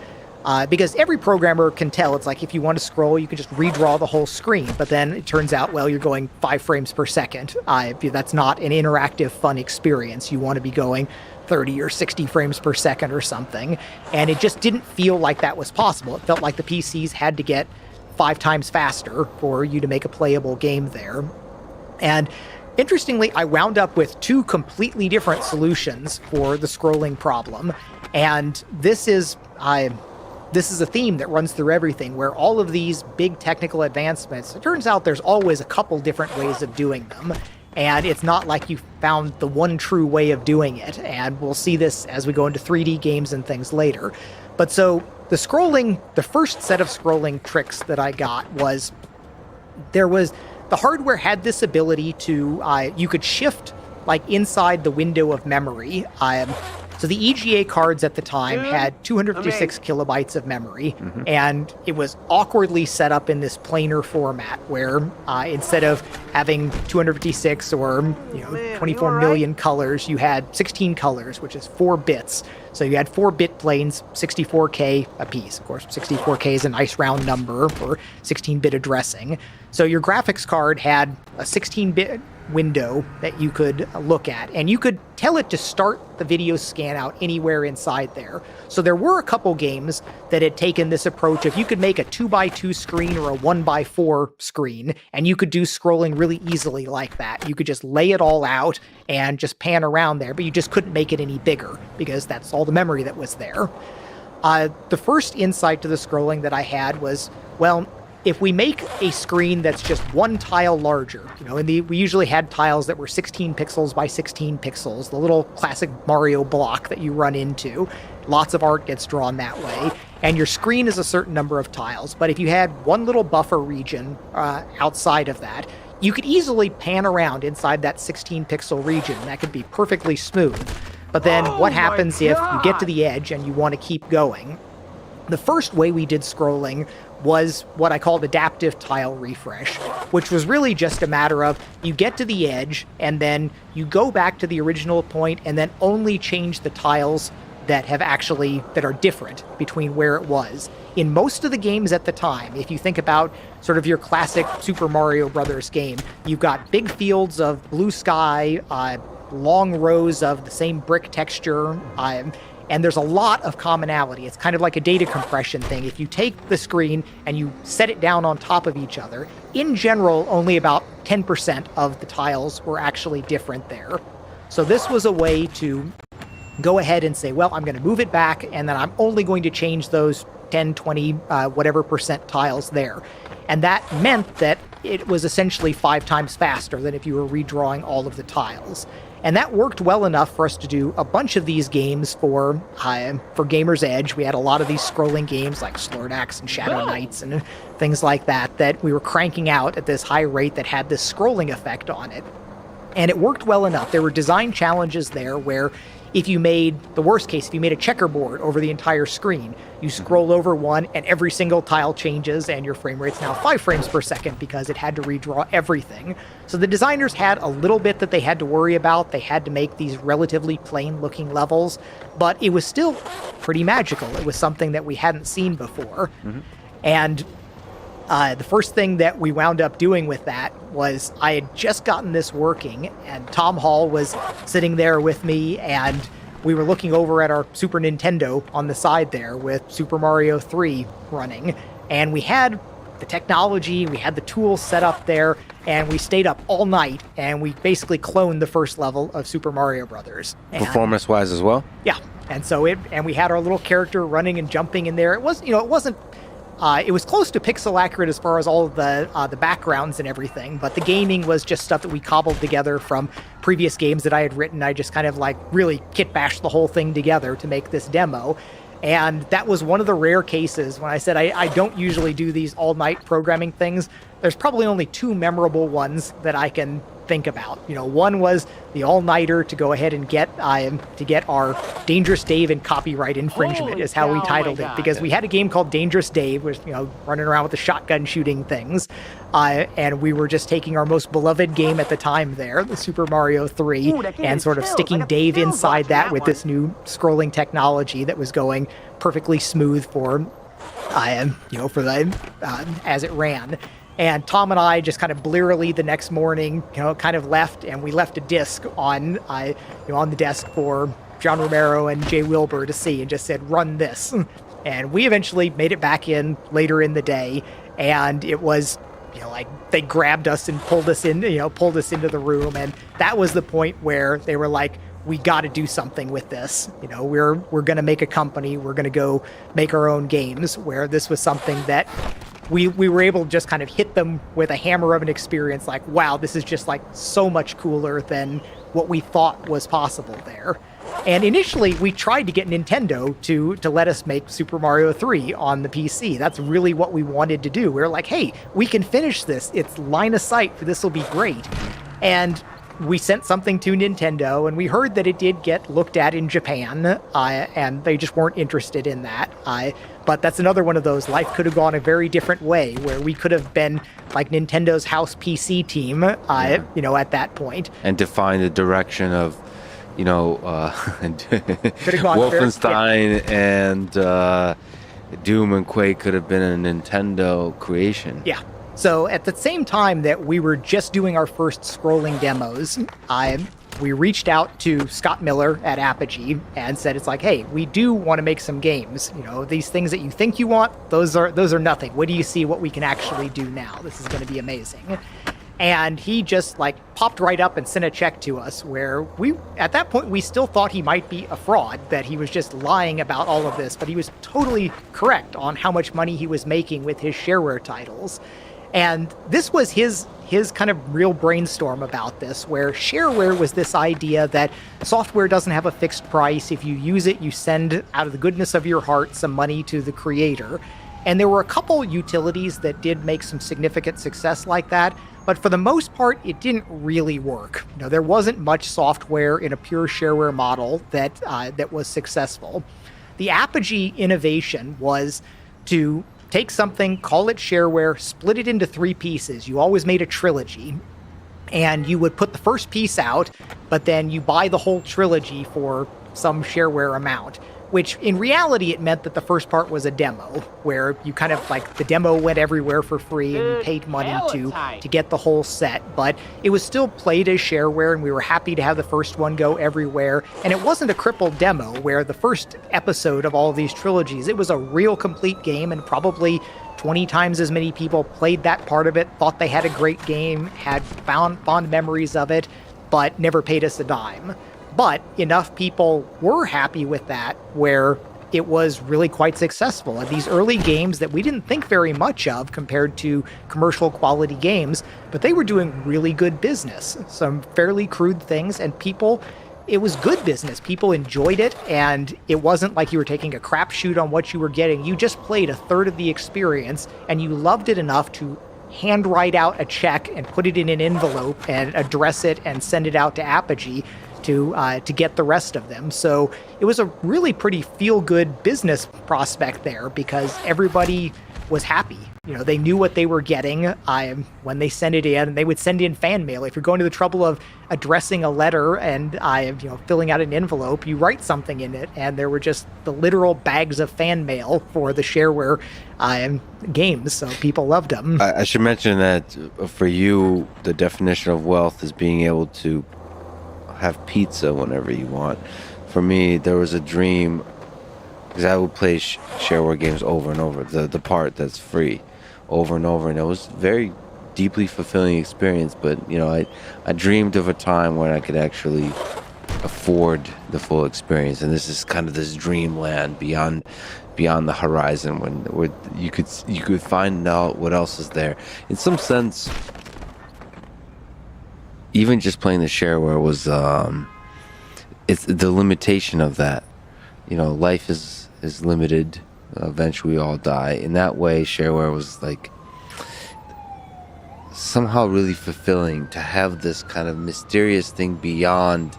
D: Because every programmer can tell, it's like if you want to scroll, you can just redraw the whole screen. But then it turns out, well, you're going 5 frames per second. That's not an interactive, fun experience. You want to be going 30 or 60 frames per second or something. And it just didn't feel like that was possible. It felt like the PCs had to get 5 times faster for you to make a playable game there. And interestingly, I wound up with 2 completely different solutions for the scrolling problem. And this is a theme that runs through everything, where all of these big technical advancements, it turns out there's always a couple different ways of doing them. And it's not like you found the one true way of doing it. And we'll see this as we go into 3D games and things later. But so the first set of scrolling tricks that I got was the hardware had this ability to, you could shift like inside the window of memory. So the EGA cards at the time had 256 kilobytes of memory, and it was awkwardly set up in this planar format where instead of having 256 or 24 million colors, you had 16 colors, which is 4 bits. So you had 4-bit planes, 64K a piece. Of course, 64K is a nice round number for 16-bit addressing. So your graphics card had a 16-bit window that you could look at, and you could tell it to start the video scan out anywhere inside there. So there were a couple games that had taken this approach of you could make a 2x2 screen or a 1x4 screen, and you could do scrolling really easily like that. You could just lay it all out and just pan around there, but you just couldn't make it any bigger because that's all the memory that was there. The first insight to the scrolling that I had was, well, if we make a screen that's just one tile larger, we usually had tiles that were 16 pixels by 16 pixels, the little classic Mario block that you run into. Lots of art gets drawn that way. And your screen is a certain number of tiles. But if you had one little buffer region outside of that, you could easily pan around inside that 16 pixel region. That could be perfectly smooth. But then what happens if you get to the edge and you want to keep going? The first way we did scrolling was what I called adaptive tile refresh, which was really just a matter of you get to the edge and then you go back to the original point and then only change the tiles that are different between where it was. In most of the games at the time, if you think about sort of your classic Super Mario Brothers game, you've got big fields of blue sky, long rows of the same brick texture, and there's a lot of commonality. It's kind of like a data compression thing. If you take the screen and you set it down on top of each other, in general, only about 10% of the tiles were actually different there. So this was a way to go ahead and say, well, I'm going to move it back, and then I'm only going to change those 10, 20, whatever percent tiles there. And that meant that it was essentially 5 times faster than if you were redrawing all of the tiles. And that worked well enough for us to do a bunch of these games for Gamer's Edge. We had a lot of these scrolling games like Slordax and Shadow Knights and things like that we were cranking out at this high rate that had this scrolling effect on it. And it worked well enough. There were design challenges there where if you made a checkerboard over the entire screen, you scroll over one and every single tile changes and your frame rate's now 5 frames per second because it had to redraw everything. So the designers had a little bit that they had to worry about. They had to make these relatively plain looking levels, but it was still pretty magical. It was something that we hadn't seen before. And the first thing that we wound up doing with that was I had just gotten this working, and Tom Hall was sitting there with me, and we were looking over at our Super Nintendo on the side there with Super Mario 3 running, and we had the technology, we had the tools set up there, and we stayed up all night, and we basically cloned the first level of Super Mario Brothers. And,
E: Performance-wise as well?
D: yeah, and so we had our little character running and jumping in there. It was, it wasn't. It was close to pixel accurate as far as all of the backgrounds and everything, but the gaming was just stuff that we cobbled together from previous games that I had written. I just kind of like really kit bashed the whole thing together to make this demo. And that was one of the rare cases when I said I don't usually do these all-night programming things. There's probably only two memorable ones that I can think about. One was the all-nighter to go ahead and get our Dangerous Dave and copyright infringement.
B: Holy
D: is how we
B: cow,
D: titled
B: my
D: it,
B: God.
D: because we had a game called Dangerous Dave, which running around with the shotgun shooting things, and we were just taking our most beloved game at the time there, the Super Mario 3,
B: Ooh, that game
D: and
B: is
D: sort of
B: chills.
D: sticking
B: I got
D: Dave
B: chills
D: inside
B: watching
D: that
B: that
D: with
B: one.
D: this new scrolling technology that was going perfectly smooth for as it ran. And Tom and I just kind of blearily the next morning, kind of left, and we left a disc on the desk for John Romero and Jay Wilbur to see, and just said, "Run this." And we eventually made it back in later in the day, and it was, they grabbed us and pulled us into the room, and that was the point where they were like, "We got to do something with this. We're going to make a company. We're going to go make our own games." Where this was something that we were able to just kind of hit them with a hammer of an experience, like, wow, this is just like so much cooler than what we thought was possible there. And initially, we tried to get Nintendo to let us make Super Mario 3 on the PC. That's really what we wanted to do. We were like, hey, we can finish this. It's line of sight. This will be great. And we sent something to Nintendo, and we heard that it did get looked at in Japan, and they just weren't interested in that. But that's another one of those, life could have gone a very different way, where we could have been like Nintendo's house PC team, at that point.
E: And define the direction of,
D: Could've gone
E: Wolfenstein and Doom and Quake could have been a Nintendo creation.
D: Yeah. So at the same time that we were just doing our first scrolling demos, we reached out to Scott Miller at Apogee and said, it's like, hey, we do want to make some games. These things that you think you want, those are nothing. What do you see what we can actually do now? This is going to be amazing. And he just popped right up and sent a check to us, where at that point, we still thought he might be a fraud, that he was just lying about all of this, but he was totally correct on how much money he was making with his shareware titles. And this was his kind of real brainstorm about this, where shareware was this idea that software doesn't have a fixed price. If you use it, you send out of the goodness of your heart some money to the creator. And there were a couple utilities that did make some significant success like that, but for the most part, it didn't really work. There wasn't much software in a pure shareware model that was successful. The Apogee innovation was to take something, call it shareware, split it into 3 pieces. You always made a trilogy, and you would put the first piece out, but then you buy the whole trilogy for some shareware amount, which in reality it meant that the first part was a demo, where you kind of the demo went everywhere for free and you paid money to get the whole set, but it was still played as shareware, and we were happy to have the first one go everywhere. And it wasn't a crippled demo where the first episode of all of these trilogies, it was a real complete game, and probably 20 times as many people played that part of it, thought they had a great game, had fond memories of it, but never paid us a dime. But enough people were happy with that where it was really quite successful. And these early games that we didn't think very much of compared to commercial quality games, but they were doing really good business. Some fairly crude things, and it was good business. People enjoyed it, and it wasn't like you were taking a crapshoot on what you were getting. You just played a third of the experience, and you loved it enough to handwrite out a check and put it in an envelope and address it and send it out to Apogee to get the rest of them. So it was a really pretty feel-good business prospect there, because everybody was happy. They knew what they were getting when they sent it in, and they would send in fan mail. If you're going to the trouble of addressing a letter and filling out an envelope, you write something in it, and there were just the literal bags of fan mail for the shareware games, so people loved them.
E: I should mention that for you, the definition of wealth is being able to have pizza whenever you want. for me, there was a dream because I would play shareware games over and over. The part that's free, over and over, and it was very deeply fulfilling experience. But I dreamed of a time when I could actually afford the full experience, and this is kind of this dreamland beyond the horizon where you could find out what else is there. In some sense, even just playing the shareware was it's the limitation of that. Life is limited. Eventually we all die. In that way, shareware was like somehow really fulfilling to have this kind of mysterious thing beyond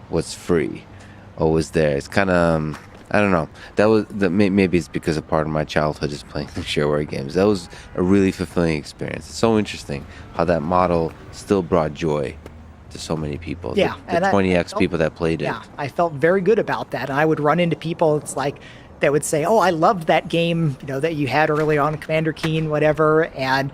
E: what's free always there. It's kind of I don't know. Maybe it's because a part of my childhood is playing shareware games. That was a really fulfilling experience. It's so interesting how that model still brought joy to so many people.
D: Yeah,
E: the 20x people that played it.
D: Yeah, I felt very good about that. And I would run into people, it's like, that would say, "Oh, I loved that game, that you had early on, Commander Keen, whatever." And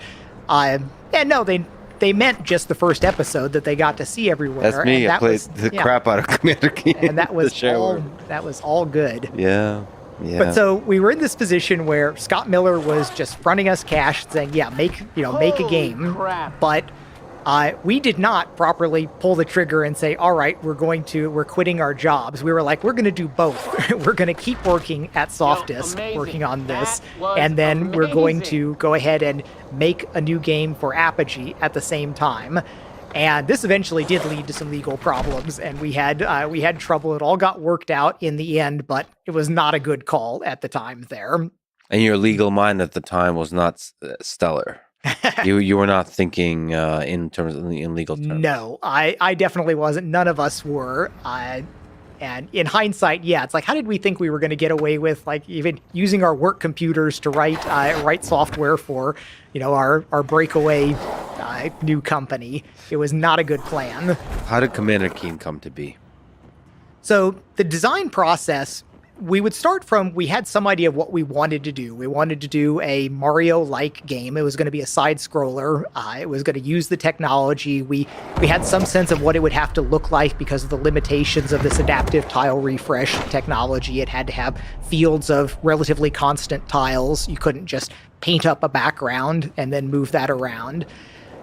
D: no, they meant just the first episode that they got to see everywhere.
E: That's me. I played the crap out of Commander Keen.
D: And that was all good.
E: Yeah. Yeah.
D: But so we were in this position where Scott Miller was just fronting us cash, saying, "Yeah, make a game."
B: Crap.
D: But we did not properly pull the trigger and say, "All right, we're quitting our jobs." We were like, "We're going to do both. We're going to keep working at Softdisk,
B: amazing.
D: working on this,
B: That was
D: and then we're going
B: amazing.
D: to go ahead and make a new game for Apogee at the same time." And this eventually did lead to some legal problems, and we had trouble. It all got worked out in the end, but it was not a good call at the time there.
E: And your legal mind at the time was not stellar. You were not thinking in legal terms.
D: No, I definitely wasn't. None of us were. And in hindsight, yeah, it's like, how did we think we were going to get away with like even using our work computers to write software for, our breakaway new company? It was not a good plan.
E: How did Commander Keen come to be?
D: So the design process, we would start from, we had some idea of what we wanted to do. We wanted to do a Mario-like game. It was going to be a side-scroller. It was going to use the technology. We had some sense of what it would have to look like because of the limitations of this adaptive tile refresh technology. It had to have fields of relatively constant tiles. You couldn't just paint up a background and then move that around.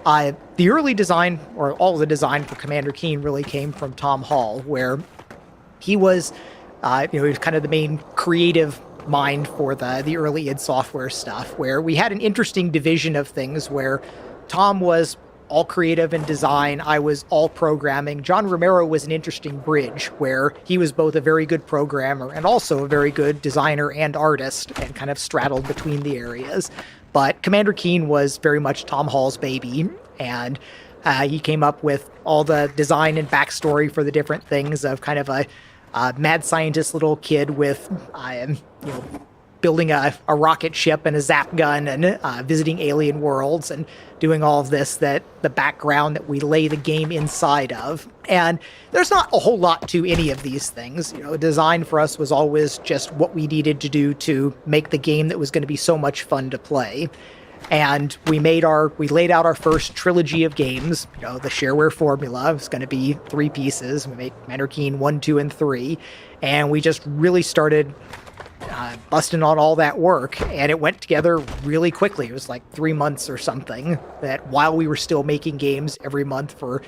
D: The early design, or all of the design for Commander Keen, really came from Tom Hall, where he was... he was kind of the main creative mind for the early id Software stuff, where we had an interesting division of things where Tom was all creative and design, I was all programming. John Romero was an interesting bridge, where he was both a very good programmer and also a very good designer and artist, and kind of straddled between the areas. But Commander Keen was very much Tom Hall's baby, and he came up with all the design and backstory for the different things of kind of a mad scientist little kid with, building a rocket ship and a zap gun and visiting alien worlds and doing all of this, that the background that we lay the game inside of. And there's not a whole lot to any of these things. Design for us was always just what we needed to do to make the game that was going to be so much fun to play. And we laid out our first trilogy of games. The shareware formula was going to be 3 pieces. We made Commander Keen 1, 2, and 3. And we just really started busting on all that work. And it went together really quickly. It was like 3 months or something, that while we were still making games every month for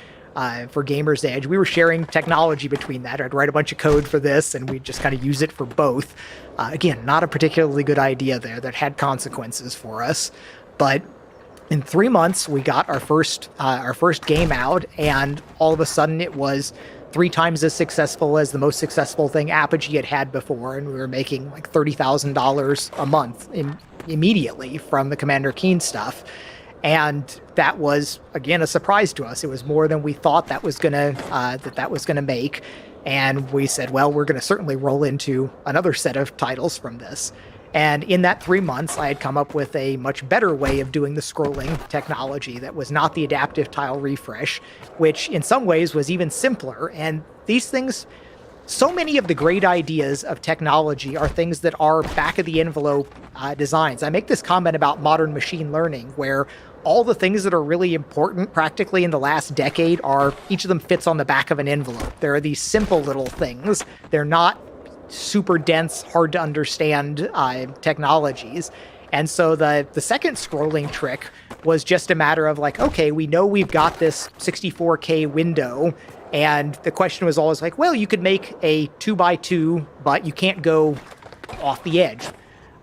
D: Gamer's Edge, we were sharing technology between that. I'd write a bunch of code for this, and we'd just kind of use it for both. Again, not a particularly good idea there that had consequences for us. But in 3 months, we got our first game out, and all of a sudden it was 3 times as successful as the most successful thing Apogee had before, and we were making like $30,000 a month immediately from the Commander Keen stuff. And that was, again, a surprise to us. It was more than we thought that was gonna make. And we said, well, we're going to certainly roll into another set of titles from this. And in that 3 months, I had come up with a much better way of doing the scrolling technology that was not the adaptive tile refresh, which in some ways was even simpler. And these things, so many of the great ideas of technology are things that are back of the envelope designs. I make this comment about modern machine learning, where all the things that are really important practically in the last decade are, each of them fits on the back of an envelope. There are these simple little things. They're not super dense, hard to understand technologies. And so the second scrolling trick was just a matter of like, okay, we know we've got this 64K window. And the question was always like, well, you could make a 2x2, but you can't go off the edge.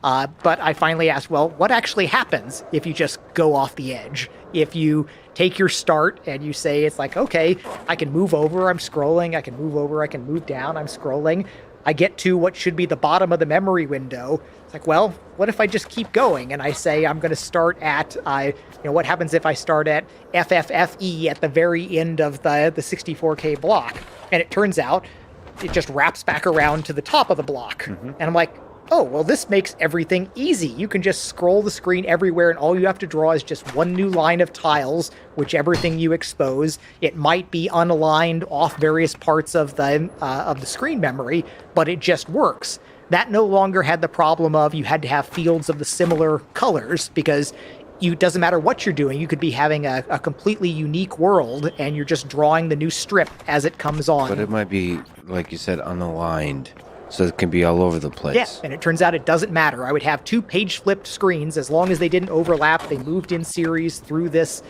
D: But I finally asked, well, what actually happens if you just go off the edge? If you take your start and you say, it's like, okay, I can move over, I'm scrolling, I can move over, I can move down, I'm scrolling. I get to what should be the bottom of the memory window. It's like, well, what if I just keep going? And I say, I'm going to start at, what happens if I start at FFFE at the very end of the 64K block? And it turns out it just wraps back around to the top of the block. Mm-hmm. And I'm like, oh, well, this makes everything easy. You can just scroll the screen everywhere, and all you have to draw is just one new line of tiles, whichever thing you expose. It might be unaligned off various parts of the screen memory, but it just works. That no longer had the problem of you had to have fields of the similar colors, because it doesn't matter what you're doing. You could be having a completely unique world, and you're just drawing the new strip as it comes on.
E: But it might be, like you said, unaligned. So it can be all over the place.
D: Yeah, and it turns out it doesn't matter. I would have two page-flipped screens. As long as they didn't overlap, they moved in series through this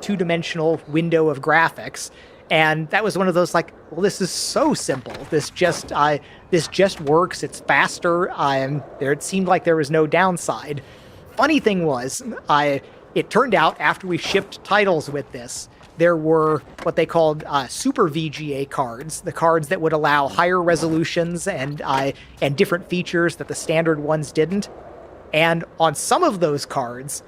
D: two-dimensional window of graphics. And that was one of those like, well, this is so simple. This just works. It's faster. It seemed like there was no downside. Funny thing was, it turned out after we shipped titles with this, there were what they called super VGA cards, the cards that would allow higher resolutions and different features that the standard ones didn't. And on some of those cards,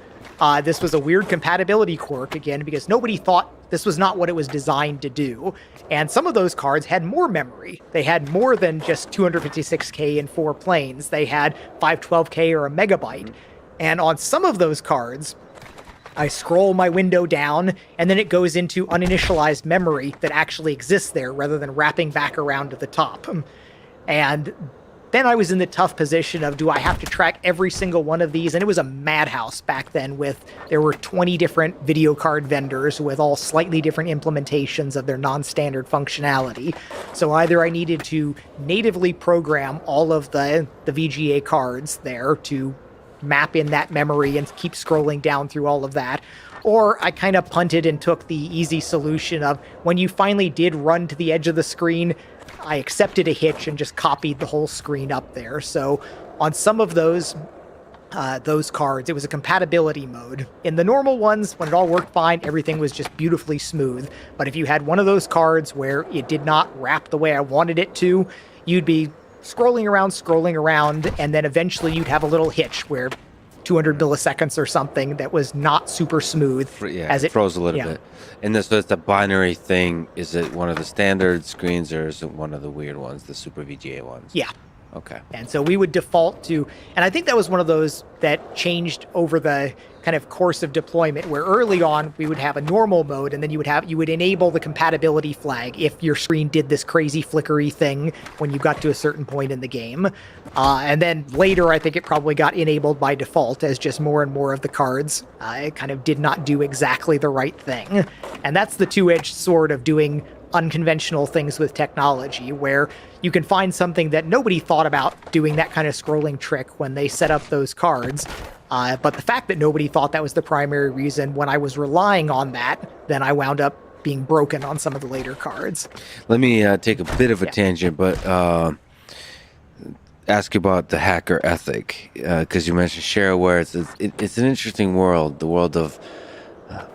D: this was a weird compatibility quirk, again, because nobody thought this was not what it was designed to do. And some of those cards had more memory. They had more than just 256K in 4 planes. They had 512K or a megabyte. And on some of those cards, I scroll my window down, and then it goes into uninitialized memory that actually exists there rather than wrapping back around to the top. And then I was in the tough position of, do I have to track every single one of these? And it was a madhouse back then there were 20 different video card vendors with all slightly different implementations of their non-standard functionality. So either I needed to natively program all of the VGA cards there to map in that memory and keep scrolling down through all of that. Or I kind of punted and took the easy solution of, when you finally did run to the edge of the screen, I accepted a hitch and just copied the whole screen up there. So on some of those cards, it was a compatibility mode. In the normal ones, when it all worked fine, everything was just beautifully smooth. But if you had one of those cards where it did not wrap the way I wanted it to, you'd be scrolling around, and then eventually you'd have a little hitch where 200 milliseconds or something that was not super smooth.
E: Yeah, as it froze a little bit. And this was the binary thing. Is it one of the standard screens, or is it one of the weird ones, the super VGA ones?
D: Yeah.
E: Okay.
D: And so we would default to, and I think that was one of those that changed over the kind of course of deployment, where early on we would have a normal mode, and then you would enable the compatibility flag if your screen did this crazy flickery thing when you got to a certain point in the game. And then later, I think it probably got enabled by default as just more and more of the cards kind of did not do exactly the right thing. And that's the two-edged sword of doing unconventional things with technology, where you can find something that nobody thought about doing that kind of scrolling trick when they set up those cards. But the fact that nobody thought that was the primary reason, when I was relying on that, then I wound up being broken on some of the later cards.
E: Let me take a bit of a tangent, but ask you about the hacker ethic, because you mentioned shareware. It's an interesting world, the world of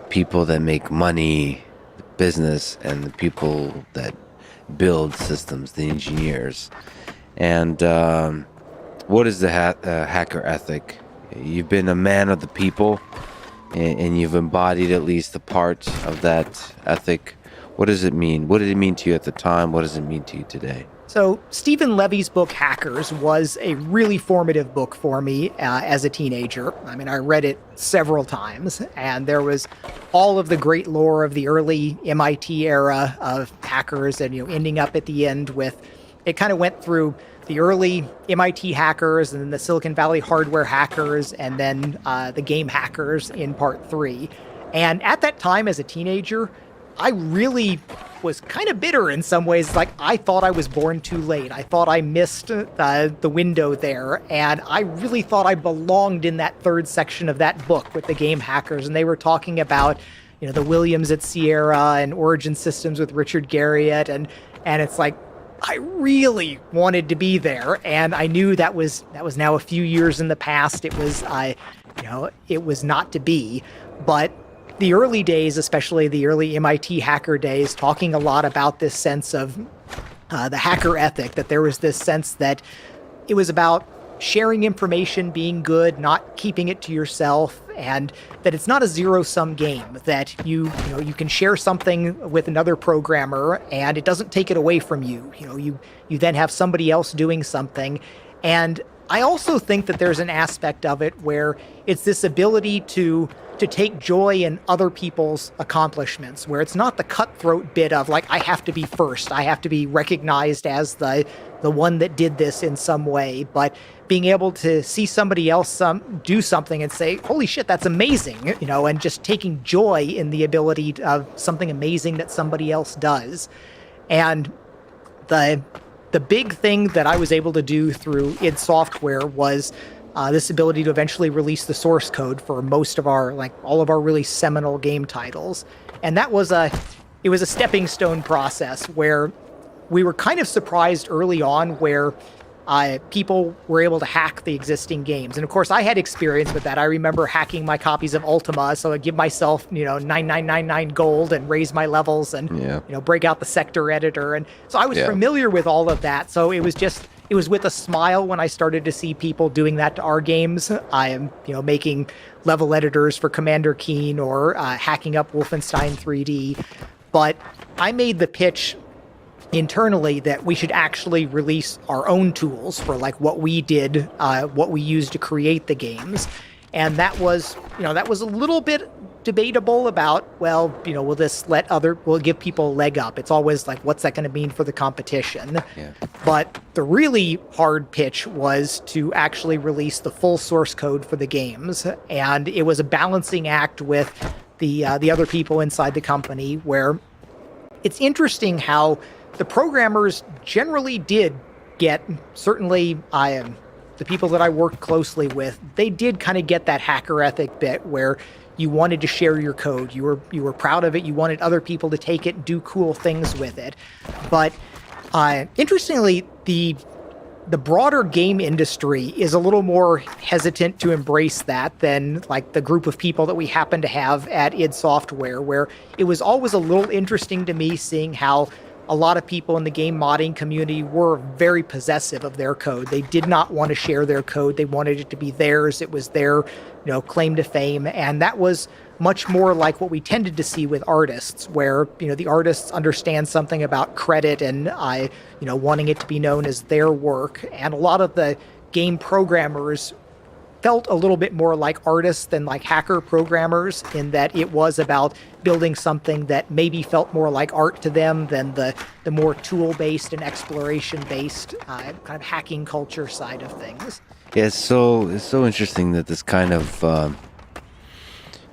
E: people that make money, business, and the people that build systems, the engineers. And what is the hacker ethic? You've been a man of the people, and you've embodied at least a part of that ethic. What does it mean? What did it mean to you at the time? What does it mean to you today?
D: So Stephen Levy's book Hackers was a really formative book for me as a teenager. I mean, I read it several times, and there was all of the great lore of the early MIT era of hackers, and ending up at the end with it kind of went through the early MIT hackers and then the Silicon Valley hardware hackers and then the game hackers in part 3. And at that time as a teenager, I really was kind of bitter in some ways. Like, I thought I was born too late. I thought I missed the window there. And I really thought I belonged in that third section of that book with the game hackers. And they were talking about, the Williams at Sierra and Origin Systems with Richard Garriott. And it's like, I really wanted to be there. And I knew that was now a few years in the past. It was, it was not to be. But the early days, especially the early MIT hacker days, talking a lot about this sense of the hacker ethic, that there was this sense that it was about sharing information, being good, not keeping it to yourself, and that it's not a zero-sum game, that you can share something with another programmer and it doesn't take it away from you. You then have somebody else doing something. And I also think that there's an aspect of it where it's this ability to take joy in other people's accomplishments, where it's not the cutthroat bit of like, I have to be first, I have to be recognized as the one that did this in some way, but being able to see somebody else do something and say, holy shit, that's amazing, and just taking joy in the ability of something amazing that somebody else does. And the big thing that I was able to do through id Software was this ability to eventually release the source code for most of all of our really seminal game titles. And that was a stepping stone process where we were kind of surprised early on where people were able to hack the existing games. And of course, I had experience with that. I remember hacking my copies of Ultima, so I'd give myself, 9999 gold and raise my levels and, break out the sector editor. And so I was familiar with all of that. So it was with a smile when I started to see people doing that to our games. I am, making level editors for Commander Keen or hacking up Wolfenstein 3D. But I made the pitch internally that we should actually release our own tools for like what we did, what we used to create the games. And that was a little bit debatable about, will give people a leg up? It's always like, what's that going to mean for the competition? Yeah. But the really hard pitch was to actually release the full source code for the games. And it was a balancing act with the other people inside the company, where it's interesting how the programmers generally did get, certainly the people that I worked closely with, they did kind of get that hacker ethic bit where you wanted to share your code. You were proud of it. You wanted other people to take it and do cool things with it. But interestingly, the broader game industry is a little more hesitant to embrace that than like the group of people that we happen to have at id Software, where it was always a little interesting to me seeing how a lot of people in the game modding community were very possessive of their code. They did not want to share their code. They wanted it to be theirs. It was their, claim to fame. And that was much more like what we tended to see with artists, where, the artists understand something about credit and, wanting it to be known as their work. And a lot of the game programmers felt a little bit more like artists than like hacker programmers, in that it was about building something that maybe felt more like art to them than the more tool-based and exploration-based kind of hacking culture side of things.
E: Yeah, it's so interesting that this kind of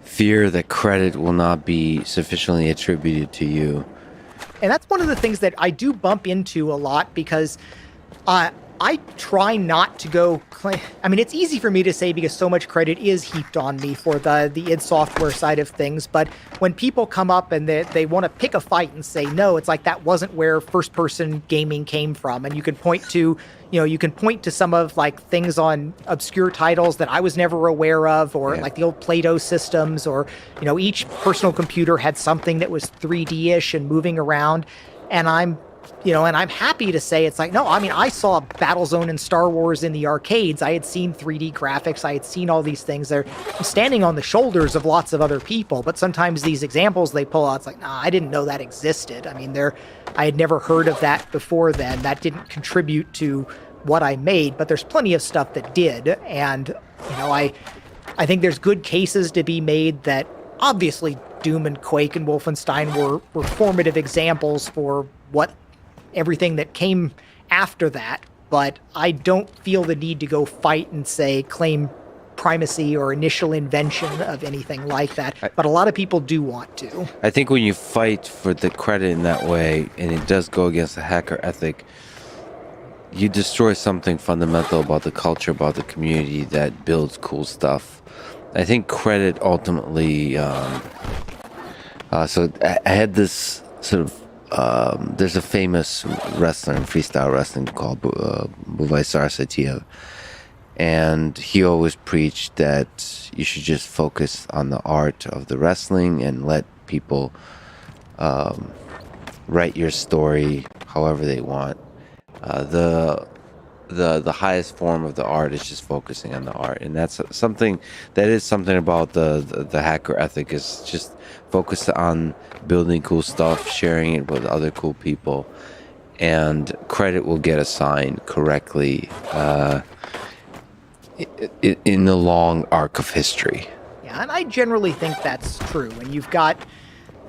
E: fear that credit will not be sufficiently attributed to you.
D: And that's one of the things that I do bump into a lot, because I try not to go claim. I mean, it's easy for me to say because so much credit is heaped on me for the id Software side of things. But when people come up and they want to pick a fight and say, no, it's like that wasn't where first person gaming came from. And you can point to, some of like things on obscure titles that I was never aware of, or like the old Play-Doh systems, or, each personal computer had something that was 3D-ish and moving around. And I'm happy to say it's like, no, I mean, I saw Battlezone and Star Wars in the arcades. I had seen 3D graphics. I had seen all these things. They're standing on the shoulders of lots of other people. But sometimes these examples they pull out, it's like, nah, I didn't know that existed. I mean, I had never heard of that before then. That didn't contribute to what I made, but there's plenty of stuff that did. And, I think there's good cases to be made that obviously Doom and Quake and Wolfenstein were formative examples for what everything that came after that, but I don't feel the need to go fight and say claim primacy or initial invention of anything like that. But a lot of people do want to.
E: I think when you fight for the credit in that way, and it does go against the hacker ethic, you destroy something fundamental about the culture, about the community that builds cool stuff. I think credit ultimately. So I had this sort of. There's a famous wrestler in freestyle wrestling called Buvai Sarasatiev. And he always preached that you should just focus on the art of the wrestling and let people write your story however they want. The highest form of the art is just focusing on the art, and that's something about the hacker ethic, is just focus on building cool stuff, sharing it with other cool people, and credit will get assigned correctly in the long arc of history.
D: Yeah, and I generally think that's true. And you've got,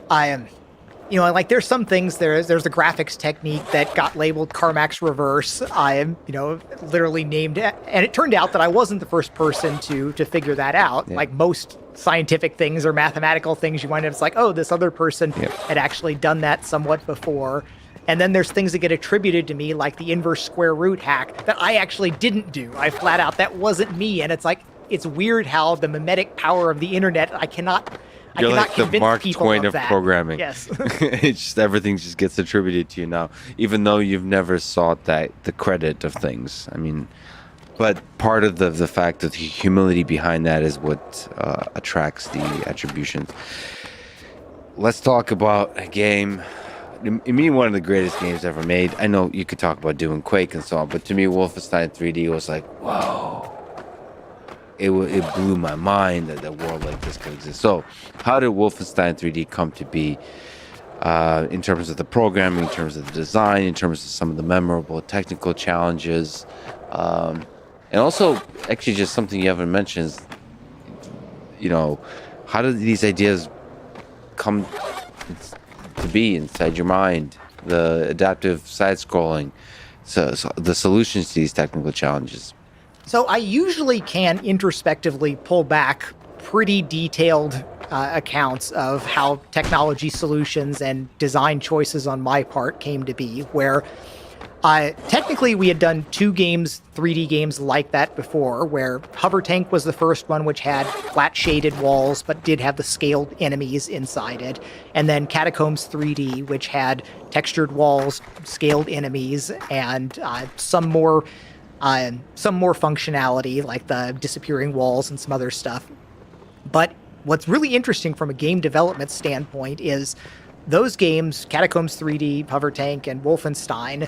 D: like there's some things, there's the graphics technique that got labeled Carmack's reverse. Literally named it. And it turned out that I wasn't the first person to figure that out. Yeah. Like most scientific things or mathematical things, you wind up, it's like, oh, this other person had actually done that somewhat before. And then there's things that get attributed to me, like the inverse square root hack, that I actually didn't do. I flat out, that wasn't me. And it's like, it's weird how the mimetic power of the internet, I cannot
E: like the Mark Twain of programming.
D: Yes.
E: It's just, everything just gets attributed to you now, even though you've never sought the credit of things. I mean, but part of the fact that the humility behind that is what attracts the attributions. Let's talk about a game. To me, one of the greatest games ever made. I know you could talk about doing Quake and so on, but to me, Wolfenstein 3D was like, whoa. It blew my mind that a world like this could exist. So, how did Wolfenstein 3D come to be in terms of the programming, in terms of the design, in terms of some of the memorable technical challenges? And also, actually, just something you haven't mentioned is, how did these ideas come to be inside your mind? The adaptive side-scrolling, so the solutions to these technical challenges.
D: So I usually can introspectively pull back pretty detailed accounts of how technology solutions and design choices on my part came to be, where technically we had done 2 games, 3D games like that before, where Hover Tank was the first one, which had flat shaded walls, but did have the scaled enemies inside it. And then Catacombs 3D, which had textured walls, scaled enemies, and some more functionality, like the disappearing walls and some other stuff. But what's really interesting from a game development standpoint is those games, Catacombs 3D, Hover Tank, and Wolfenstein,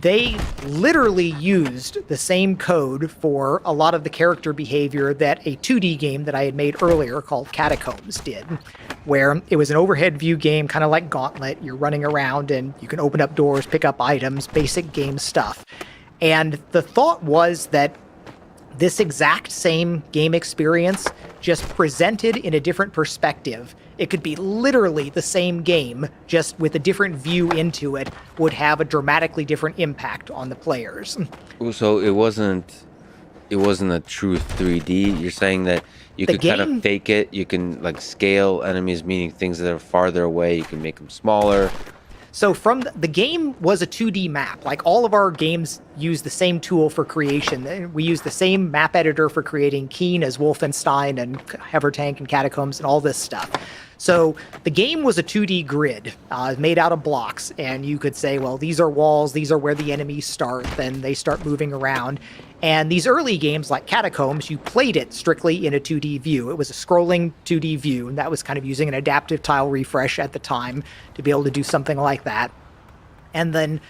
D: they literally used the same code for a lot of the character behavior that a 2D game that I had made earlier called Catacombs did, where it was an overhead view game, kind of like Gauntlet. You're running around and you can open up doors, pick up items, basic game stuff. And the thought was that this exact same game experience, just presented in a different perspective, it could be literally the same game, just with a different view into it, would have a dramatically different impact on the players.
E: So it wasn't a true 3D. You're saying that you could kind of fake it. You can like scale enemies, meaning things that are farther away. You can make them smaller.
D: So from the game was a 2D map. Like all of our games use the same tool for creation. We use the same map editor for creating Keen as Wolfenstein and Hover Tank and Catacombs and all this stuff. So the game was a 2D grid made out of blocks, and you could say, well, these are walls, these are where the enemies start, then they start moving around. And these early games like Catacombs, you played it strictly in a 2D view. It was a scrolling 2D view, and that was kind of using an adaptive tile refresh at the time to be able to do something like that. And then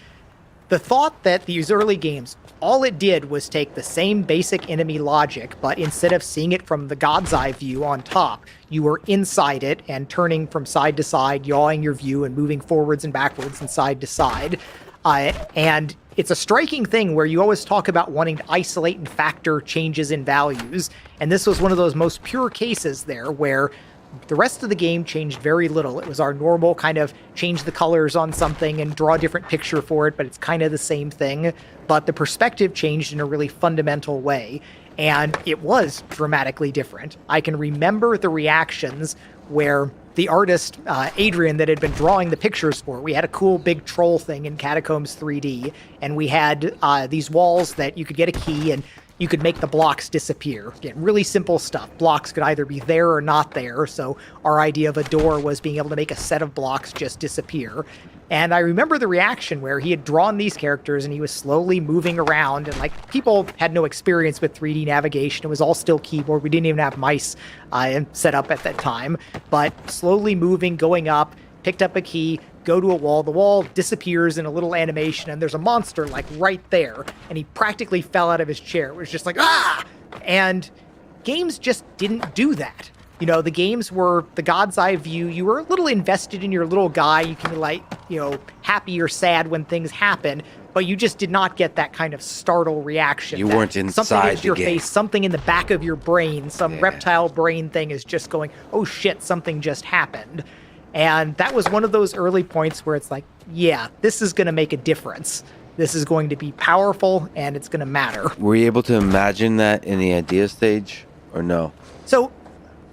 D: the thought that these early games, all it did was take the same basic enemy logic, but instead of seeing it from the God's eye view on top, you were inside it and turning from side to side, yawing your view and moving forwards and backwards and side to side. And it's a striking thing where you always talk about wanting to isolate and factor changes in values. And this was one of those most pure cases there where The rest of the game changed very little. It was our normal kind of change the colors on something and draw a different picture for it, but it's kind of the same thing. But the perspective changed in a really fundamental way, and it was dramatically different. I can remember the reactions where the artist, Adrian, that had been drawing the pictures for it, we had a cool big troll thing in Catacombs 3D, and we had these walls that you could get a key and you could make the blocks disappear. Again, really simple stuff. Blocks could either be there or not there. So our idea of a door was being able to make a set of blocks just disappear. And I remember the reaction where he had drawn these characters and he was slowly moving around, and like people had no experience with 3D navigation. It was all still keyboard. We didn't even have mice set up at that time, but slowly moving, going up, picked up a key, go to a wall, the wall disappears in a little animation, and there's a monster like right there, and he practically fell out of his chair. It was just like, ah! And games just didn't do that. You know, the games were the God's eye view. You were a little invested in your little guy. You can be like, you know, happy or sad when things happen, but you just did not get that kind of startle reaction.
E: You weren't inside
D: something hits your
E: the game.
D: face, something in the back of your brain, some reptile brain thing is just going, oh shit, something just happened. And that was one of those early points where it's like, yeah, this is going to make a difference. This is going to be powerful and it's going to matter.
E: Were you able to imagine that in the idea stage or no?
D: So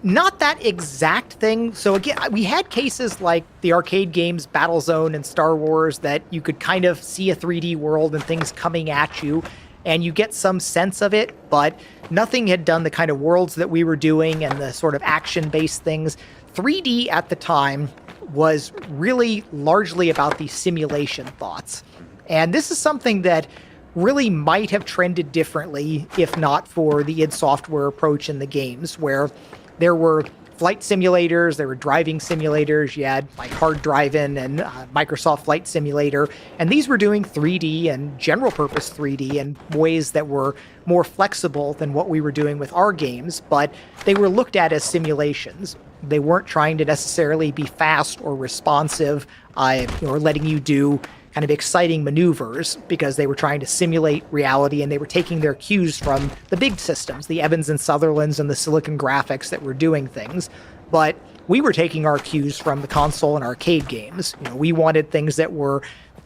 D: not that exact thing. So again, we had cases like the arcade games Battlezone and Star Wars that you could kind of see a 3D world and things coming at you, and you get some sense of it, but nothing had done the kind of worlds that we were doing and the sort of action-based things. 3D at the time was really largely about these simulation thoughts. And this is something that really might have trended differently if not for the id Software approach in the games, where there were flight simulators, there were driving simulators, you had like Hard Driving and Microsoft Flight Simulator, and these were doing 3D and general purpose 3D in ways that were more flexible than what we were doing with our games, but they were looked at as simulations. They weren't trying to necessarily be fast or responsive, or letting you do kind of exciting maneuvers, because they were trying to simulate reality and they were taking their cues from the big systems, the Evans and Sutherlands and the Silicon Graphics that were doing things. But we were taking our cues from the console and arcade games. You know, we wanted things that were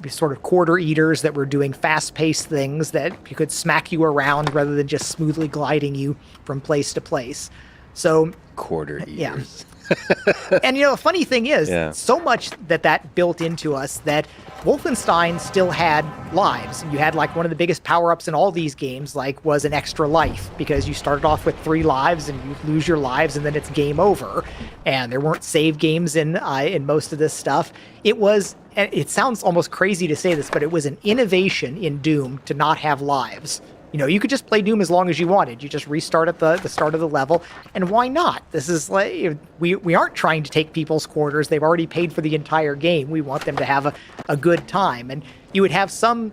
D: sort of quarter eaters, that were doing fast-paced things that you could smack you around rather than just smoothly gliding you from place to place. So
E: Quarter eaters.
D: Yeah. And, you know, the funny thing is, so much that built into us that Wolfenstein still had lives. You had, like, one of the biggest power-ups in all these games, like, was an extra life, because you started off with 3 lives, and you lose your lives, and then it's game over. And there weren't save games in most of this stuff. It sounds almost crazy to say this, but it was an innovation in Doom to not have lives. You know, you could just play Doom as long as you wanted. You just restart at the start of the level, and why not? This is like, we aren't trying to take people's quarters. They've already paid for the entire game. We want them to have a good time. And you would have some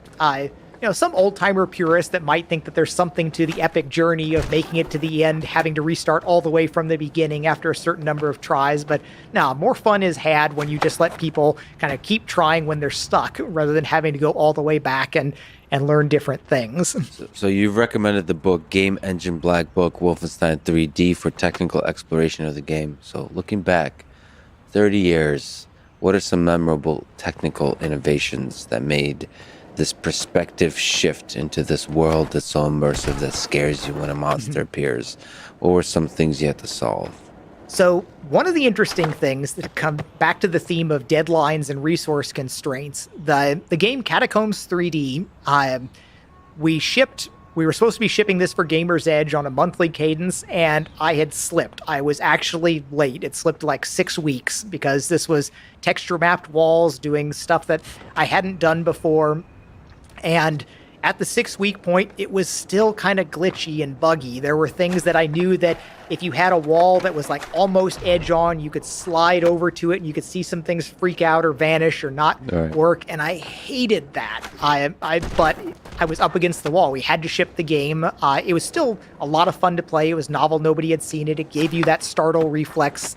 D: some old-timer purists that might think that there's something to the epic journey of making it to the end, having to restart all the way from the beginning after a certain number of tries. But no, more fun is had when you just let people kind of keep trying when they're stuck, rather than having to go all the way back and learn different things.
E: So you've recommended the book Game Engine Black Book Wolfenstein 3D for technical exploration of the game. So looking back 30 years, what are some memorable technical innovations that made this perspective shift into this world that's so immersive that scares you when a monster appears? What were some things you had to solve?
D: So one of the interesting things that come back to the theme of deadlines and resource constraints, the game Catacombs 3D, we were supposed to be shipping this for Gamer's Edge on a monthly cadence, and I had slipped. I was actually late. It slipped like 6 weeks, because this was texture mapped walls, doing stuff that I hadn't done before. And at the 6-week point, it was still kind of glitchy and buggy. There were things that I knew that if you had a wall that was like almost edge on, you could slide over to it and you could see some things freak out or vanish or not work. And I hated that. But I was up against the wall. We had to ship the game. It was still a lot of fun to play. It was novel. Nobody had seen it. It gave you that startle reflex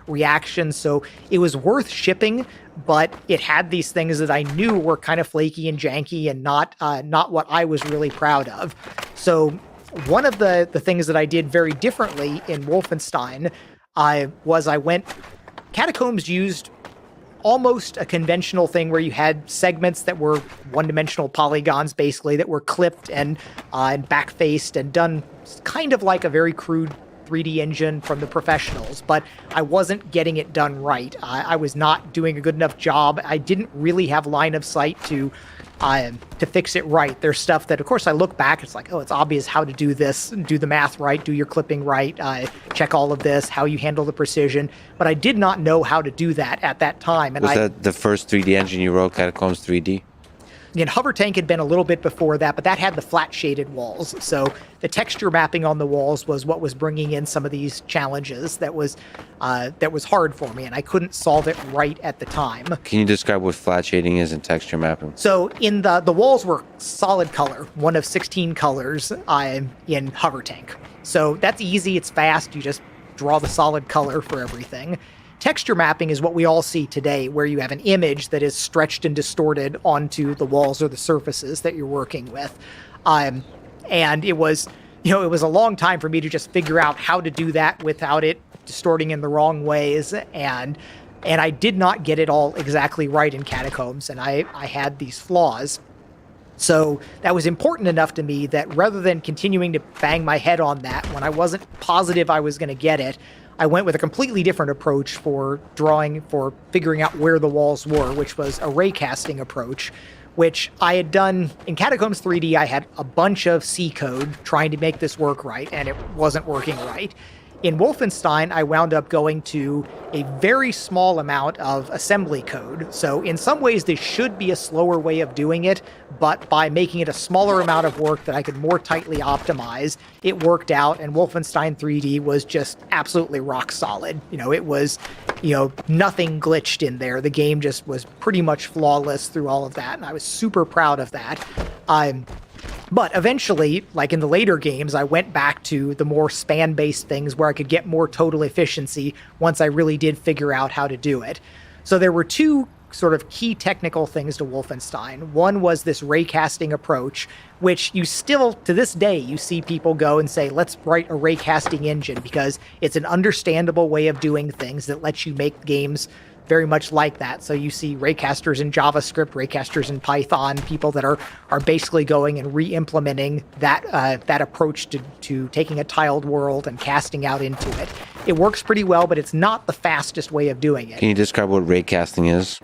D: reaction. So it was worth shipping, but it had these things that I knew were kind of flaky and janky and not what I was really proud of. So one of the things that I did very differently in Wolfenstein, I went. Catacombs used almost a conventional thing where you had segments that were one-dimensional polygons, basically, that were clipped and back-faced and done kind of like a very crude 3D engine from the professionals, but I wasn't getting it done right. I was not doing a good enough job. I didn't really have line of sight to fix it right. There's stuff that, of course, I look back, it's like, oh, it's obvious how to do this, do the math right, do your clipping right, check all of this, how you handle the precision, but I did not know how to do that at that time. And
E: Was that the first 3D engine you wrote, Catacombs 3D?
D: And Hover Tank had been a little bit before that, but that had the flat shaded walls. So the texture mapping on the walls was what was bringing in some of these challenges that was hard for me, and I couldn't solve it right at the time.
E: Can you describe what flat shading is and texture mapping?
D: So in the walls were solid color, one of 16 colors in Hover Tank. So that's easy, it's fast, you just draw the solid color for everything. Texture mapping is what we all see today, where you have an image that is stretched and distorted onto the walls or the surfaces that you're working with. And it was a long time for me to just figure out how to do that without it distorting in the wrong ways. And I did not get it all exactly right in Catacombs, and I had these flaws. So that was important enough to me that rather than continuing to bang my head on that when I wasn't positive I was going to get it, I went with a completely different approach for figuring out where the walls were, which was a ray casting approach, which I had done in Catacombs 3D. I had a bunch of C code trying to make this work right, and it wasn't working right. In Wolfenstein, I wound up going to a very small amount of assembly code. So in some ways, this should be a slower way of doing it, but by making it a smaller amount of work that I could more tightly optimize, it worked out, and Wolfenstein 3D was just absolutely rock solid. It was, nothing glitched in there. The game just was pretty much flawless through all of that, and I was super proud of that. But eventually, like in the later games, I went back to the more span-based things where I could get more total efficiency once I really did figure out how to do it. So there were two sort of key technical things to Wolfenstein. One was this raycasting approach, which you still, to this day, you see people go and say, let's write a raycasting engine because it's an understandable way of doing things that lets you make games very much like that. So you see raycasters in JavaScript, raycasters in Python, people that are basically going and re-implementing that approach to taking a tiled world and casting out into it. It works pretty well, but it's not the fastest way of doing it.
E: Can you describe what raycasting is?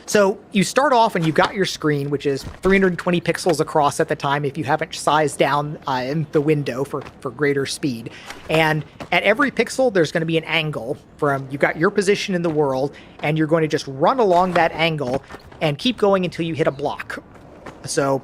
D: So you start off and you've got your screen, which is 320 pixels across at the time if you haven't sized down the window for greater speed. And at every pixel, there's going to be an angle from, you've got your position in the world, and you're going to just run along that angle and keep going until you hit a block. So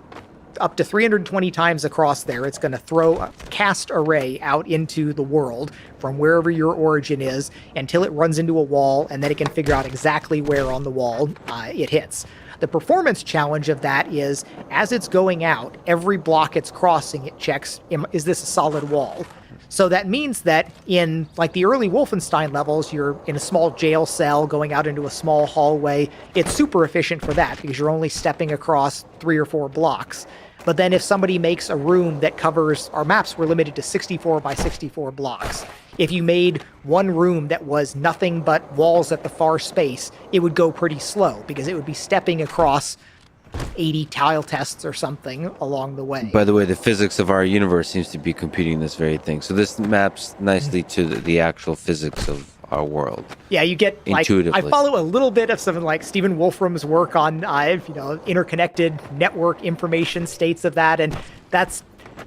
D: up to 320 times across there, it's going to throw a cast array out into the world from wherever your origin is until it runs into a wall, and then it can figure out exactly where on the wall it hits. The performance challenge of that is, as it's going out, every block it's crossing, it checks, is this a solid wall? So that means that in like the early Wolfenstein levels, you're in a small jail cell going out into a small hallway. It's super efficient for that because you're only stepping across 3 or 4 blocks. But then if somebody makes a room that covers, our maps were limited to 64 by 64 blocks. If you made one room that was nothing but walls at the far space, it would go pretty slow because it would be stepping across 80 tile tests or something along the way.
E: By the way, the physics of our universe seems to be computing this very thing. So this maps nicely to the actual physics of our world.
D: Yeah, you get like,
E: intuitively.
D: I follow a little bit of something like Stephen Wolfram's work on interconnected network information states of that, and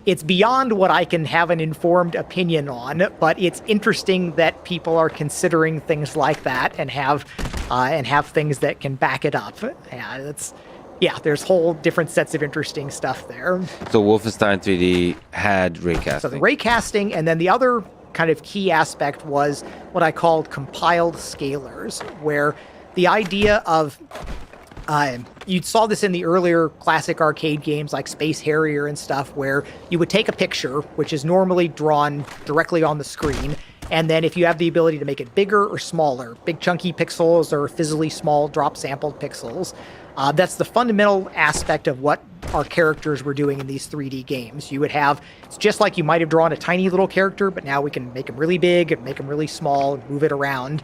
D: it's beyond what I can have an informed opinion on, but it's interesting that people are considering things like that and have things that can back it up. There's whole different sets of interesting stuff there.
E: So Wolfenstein 3D had raycasting.
D: So the raycasting, and then the other kind of key aspect was what I called compiled scalars, where the idea of you saw this in the earlier classic arcade games like Space Harrier and stuff, where you would take a picture, which is normally drawn directly on the screen, and then if you have the ability to make it bigger or smaller, big chunky pixels or fizzily small drop sampled pixels, that's the fundamental aspect of what our characters were doing in these 3D games. You would have, it's just like you might have drawn a tiny little character, but now we can make them really big and make them really small and move it around.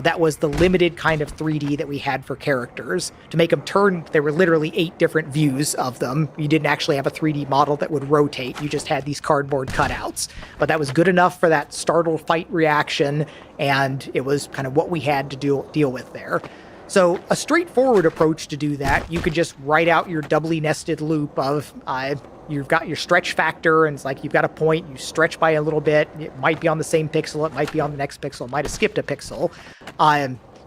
D: That was the limited kind of 3D that we had for characters. To make them turn, there were literally 8 different views of them. You didn't actually have a 3D model that would rotate. You just had these cardboard cutouts. But that was good enough for that startled fight reaction, and it was kind of what we had to deal with there. So a straightforward approach to do that, you could just write out your doubly nested loop of you've got your stretch factor, and it's like you've got a point, you stretch by a little bit, it might be on the same pixel, it might be on the next pixel, it might have skipped a pixel.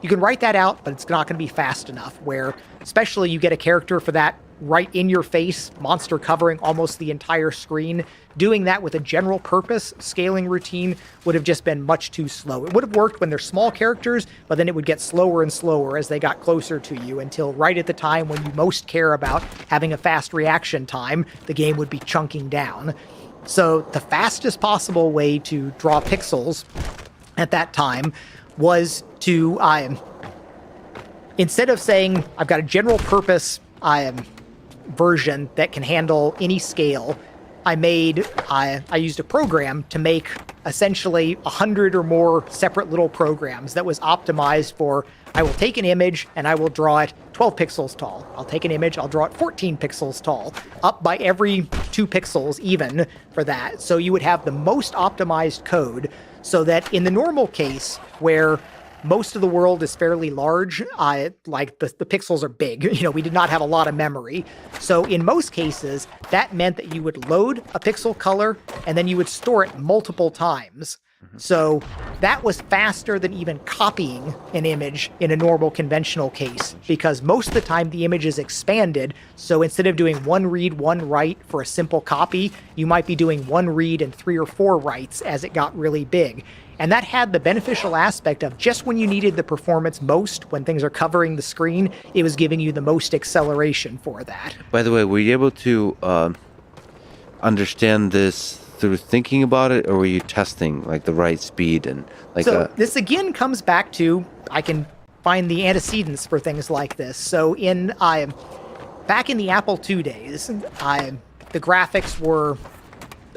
D: You can write that out, but it's not going to be fast enough, where especially you get a character for that right in your face, monster covering almost the entire screen. Doing that with a general purpose scaling routine would have just been much too slow. It would have worked when they're small characters, but then it would get slower and slower as they got closer to you until right at the time when you most care about having a fast reaction time, the game would be chunking down. So the fastest possible way to draw pixels at that time was to, instead of saying, I've got a general purpose version that can handle any scale, I used a program to make essentially 100 or more separate little programs that was optimized for, I will take an image and I will draw it 12 pixels tall. I'll take an image, I'll draw it 14 pixels tall, up by every 2 pixels even for that. So you would have the most optimized code so that in the normal case where most of the world is fairly large, like the pixels are big. We did not have a lot of memory. So in most cases, that meant that you would load a pixel color and then you would store it multiple times. So that was faster than even copying an image in a normal conventional case, because most of the time the image is expanded. So instead of doing 1 read, 1 write for a simple copy, you might be doing 1 read and 3 or 4 writes as it got really big. And that had the beneficial aspect of just when you needed the performance most, when things are covering the screen, it was giving you the most acceleration for that.
E: By the way, were you able to understand this through thinking about it, or were you testing like the right speed and like?
D: So this again comes back to, I can find the antecedents for things like this. So back in the Apple II days, the graphics were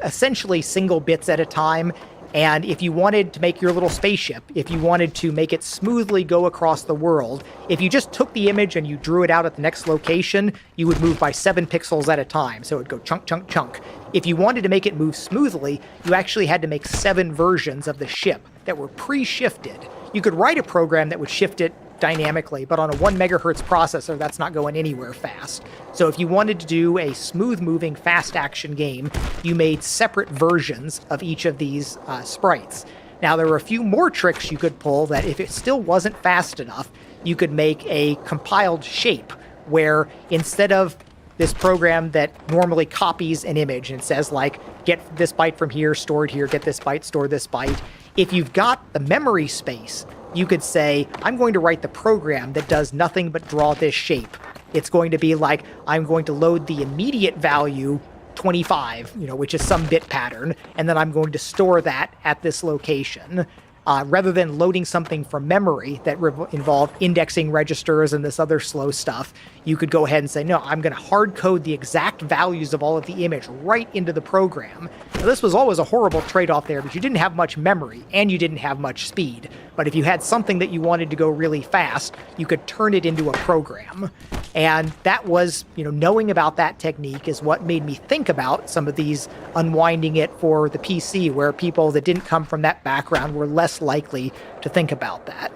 D: essentially single bits at a time. And if you wanted to make your little spaceship, if you wanted to make it smoothly go across the world, if you just took the image and you drew it out at the next location, you would move by 7 pixels at a time. So it would go chunk, chunk, chunk. If you wanted to make it move smoothly, you actually had to make 7 versions of the ship that were pre-shifted. You could write a program that would shift it dynamically, but on a 1 megahertz processor, that's not going anywhere fast. So if you wanted to do a smooth-moving, fast-action game, you made separate versions of each of these sprites. Now, there were a few more tricks you could pull that if it still wasn't fast enough, you could make a compiled shape where instead of this program that normally copies an image and says, like, get this byte from here, store it here, get this byte, store this byte, if you've got the memory space, you could say, I'm going to write the program that does nothing but draw this shape. It's going to be like, I'm going to load the immediate value 25, which is some bit pattern, and then I'm going to store that at this location. Rather than loading something from memory that involved indexing registers and this other slow stuff, you could go ahead and say, no, I'm going to hard code the exact values of all of the image right into the program. Now, this was always a horrible trade-off there, because you didn't have much memory and you didn't have much speed. But if you had something that you wanted to go really fast, you could turn it into a program. And that was, knowing about that technique is what made me think about some of these unwinding it for the PC, where people that didn't come from that background were less likely to think about that.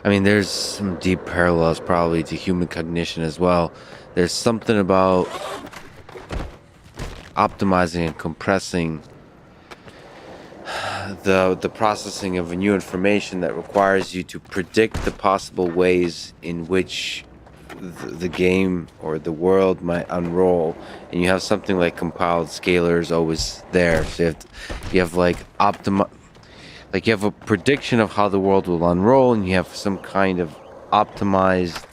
E: I mean, there's some deep parallels probably to human cognition as well. There's something about optimizing and compressing the processing of new information that requires you to predict the possible ways in which the game or the world might unroll, and you have something like compiled scalars always there. So you have like you have a prediction of how the world will unroll, and you have some kind of optimized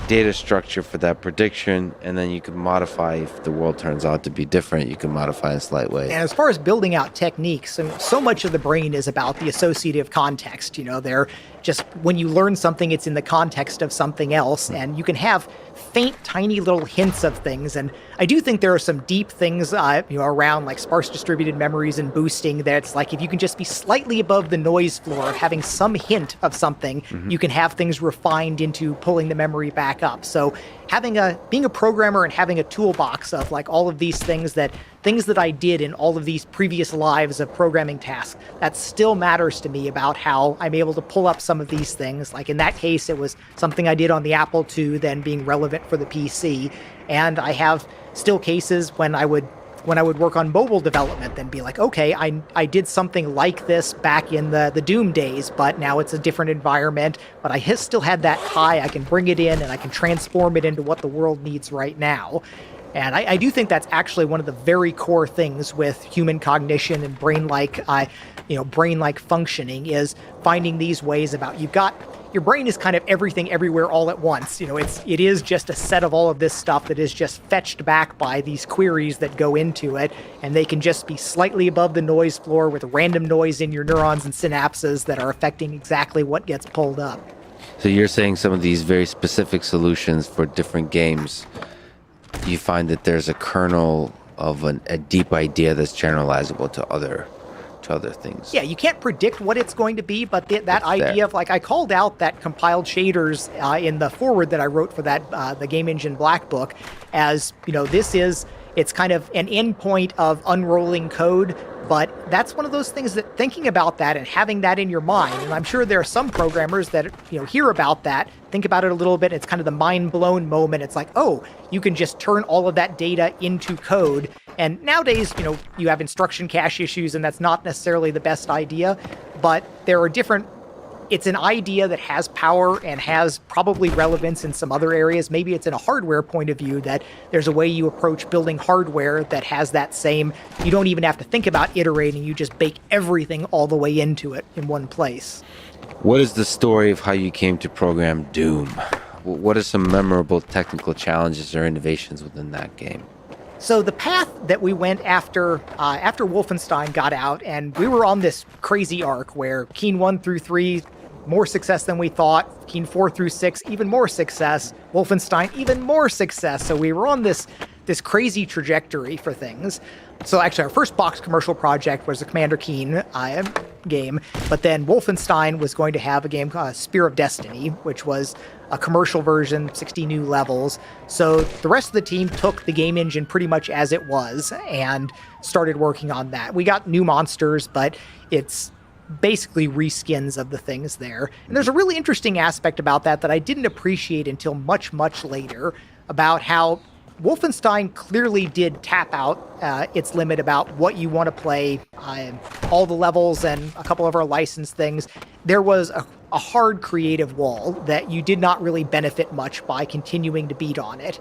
E: data structure for that prediction, and then you can modify if the world turns out to be different. You can modify in a slight way.
D: And as far as building out techniques, so much of the brain is about the associative context. They're just when you learn something, it's in the context of something else, and you can have faint, tiny little hints of things. And I do think there are some deep things, around like sparse distributed memories and boosting. That's like if you can just be slightly above the noise floor, having some hint of something, you can have things refined into pulling the memory back up. So being a programmer and having a toolbox of like all of these things that I did in all of these previous lives of programming tasks, that still matters to me about how I'm able to pull up some of these things. Like in that case, it was something I did on the Apple II, then being relevant for the PC. And I have still cases when I would work on mobile development, then be like, okay, I did something like this back in the Doom days, but now it's a different environment, but I still had that tie. I can bring it in and I can transform it into what the world needs right now. And I do think that's actually one of the very core things with human cognition and brain-like functioning is finding these ways about your brain is kind of everything everywhere all at once. It is just a set of all of this stuff that is just fetched back by these queries that go into it, and they can just be slightly above the noise floor with random noise in your neurons and synapses that are affecting exactly what gets pulled up.
E: So you're saying some of these very specific solutions for different games, you find that there's a kernel of a deep idea that's generalizable to other things.
D: Yeah, you can't predict what it's going to be, but that idea of like I called out that compiled shaders in the foreword that I wrote for that the Game Engine Black Book as it's kind of an endpoint of unrolling code. But that's one of those things that thinking about that and having that in your mind, and I'm sure there are some programmers that hear about that, think about it a little bit, it's kind of the mind blown moment. It's like, oh, you can just turn all of that data into code. And nowadays, you have instruction cache issues, and that's not necessarily the best idea, but there are it's an idea that has power and has probably relevance in some other areas. Maybe it's in a hardware point of view that there's a way you approach building hardware that has that same, you don't even have to think about iterating, you just bake everything all the way into it in one place.
E: What is the story of how you came to program Doom? What are some memorable technical challenges or innovations within that game?
D: So the path that we went after Wolfenstein got out, and we were on this crazy arc where Keen 1 through 3, more success than we thought. Keen 4 through 6, even more success. Wolfenstein, even more success. So we were on this crazy trajectory for things. So actually, our first box commercial project was the Commander Keen game, but then Wolfenstein was going to have a game called Spear of Destiny, which was a commercial version, 60 new levels. So the rest of the team took the game engine pretty much as it was and started working on that. We got new monsters, but it's basically reskins of the things there. And there's a really interesting aspect about that I didn't appreciate until much, much later, about how Wolfenstein clearly did tap out its limit about what you want to play, all the levels and a couple of our licensed things. There was a hard creative wall that you did not really benefit much by continuing to beat on it.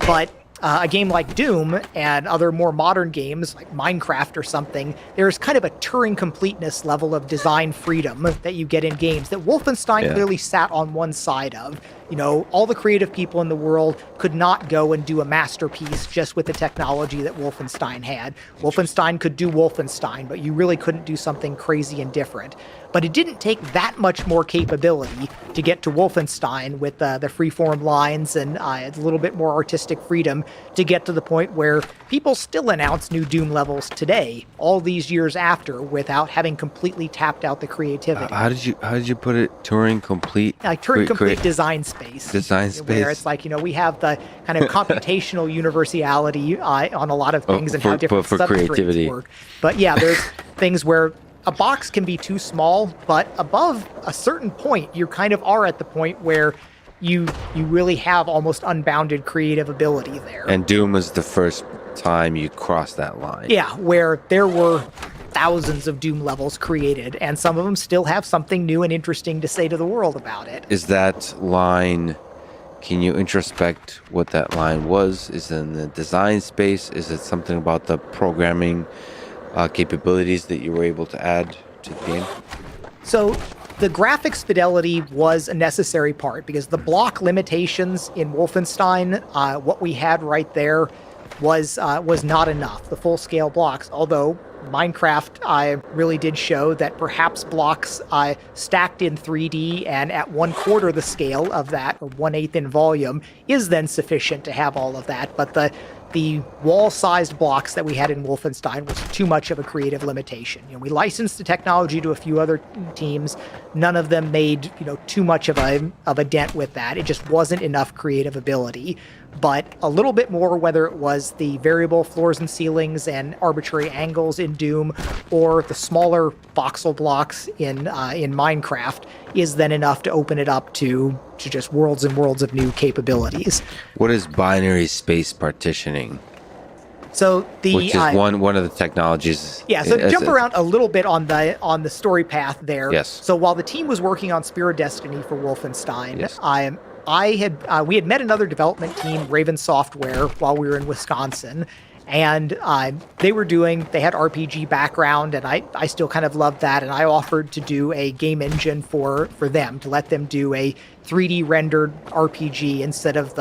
D: But a game like Doom and other more modern games like Minecraft or something, there's kind of a Turing completeness level of design freedom that you get in games that Wolfenstein clearly sat on one side of. All the creative people in the world could not go and do a masterpiece just with the technology that Wolfenstein had. Wolfenstein could do Wolfenstein, but you really couldn't do something crazy and different. But it didn't take that much more capability to get to Wolfenstein with the freeform lines and a little bit more artistic freedom to get to the point where people still announce new Doom levels today, all these years after, without having completely tapped out the creativity.
E: How did you put it? Turing complete?
D: Like Turing complete design space.
E: Design space.
D: Where it's like, we have the kind of computational universality on a lot of things and how different substrates work. But yeah, there's things where a box can be too small, but above a certain point, you kind of are at the point where you really have almost unbounded creative ability there.
E: And Doom was the first time you crossed that line.
D: Yeah, where there were thousands of Doom levels created, and some of them still have something new and interesting to say to the world about it.
E: Is that line, can you introspect what that line was? Is it in the design space? Is it something about the programming capabilities that you were able to add to the game?
D: So the graphics fidelity was a necessary part because the block limitations in Wolfenstein, what we had right there, was not enough. The full scale blocks, although Minecraft really did show that perhaps blocks stacked in 3D and at 1/4 the scale of that, or 1/8 in volume, is then sufficient to have all of that. But the wall-sized blocks that we had in Wolfenstein was too much of a creative limitation. We licensed the technology to a few other teams. None of them made too much of a dent with that. It just wasn't enough creative ability. But a little bit more, whether it was the variable floors and ceilings and arbitrary angles in Doom, or the smaller voxel blocks in Minecraft, is then enough to open it up to just worlds and worlds of new capabilities.
E: What is binary space partitioning?
D: So
E: which is one of the technologies.
D: Yeah, so jump around a little bit on the story path there.
E: Yes.
D: So while the team was working on Spear of Destiny for Wolfenstein,
E: yes.
D: we had met another development team, Raven Software, while we were in Wisconsin, and they had RPG background, and I still kind of loved that, and I offered to do a game engine for them, to let them do a 3D rendered RPG instead of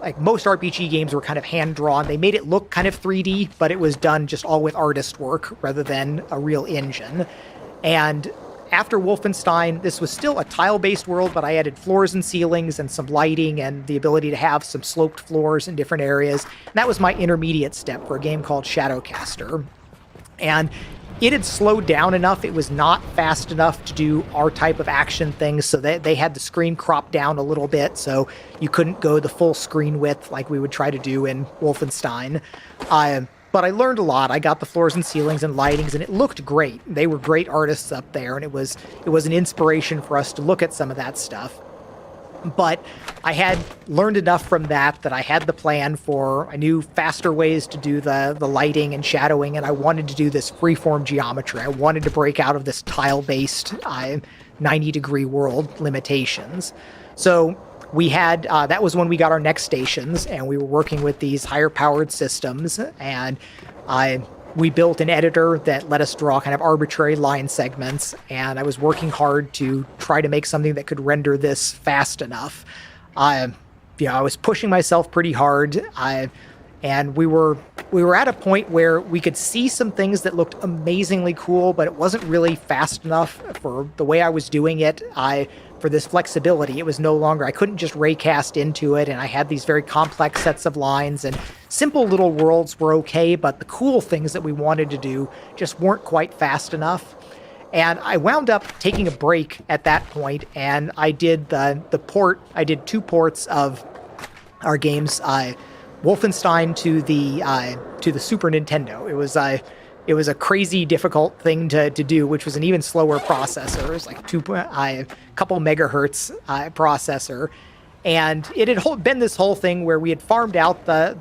D: like most RPG games were kind of hand-drawn. They made it look kind of 3D, but it was done just all with artist work rather than a real engine. And after Wolfenstein, this was still a tile-based world, but I added floors and ceilings and some lighting and the ability to have some sloped floors in different areas. And that was my intermediate step for a game called Shadowcaster. And it had slowed down enough. It was not fast enough to do our type of action things, so they had the screen cropped down a little bit, so you couldn't go the full screen width like we would try to do in Wolfenstein. But I learned a lot. I got the floors and ceilings and lightings, and it looked great. They were great artists up there, and it was an inspiration for us to look at some of that stuff. But I had learned enough from that I had the plan I knew faster ways to do the lighting and shadowing, and I wanted to do this freeform geometry. I wanted to break out of this tile-based 90-degree world limitations. So we had, that was when we got our next stations, and we were working with these higher-powered systems, and we built an editor that let us draw kind of arbitrary line segments, and I was working hard to try to make something that could render this fast enough. I was pushing myself pretty hard, and we were at a point where we could see some things that looked amazingly cool, but it wasn't really fast enough for the way I was doing it. For this flexibility, it was no longer, I couldn't just raycast into it, and I had these very complex sets of lines, and simple little worlds were okay, but the cool things that we wanted to do just weren't quite fast enough. And I wound up taking a break at that point, and I did I did 2 ports of our games, Wolfenstein to the Super Nintendo. It was a crazy difficult thing to do, which was an even slower processor. It was like a couple megahertz processor. And it had been this whole thing where we had farmed out the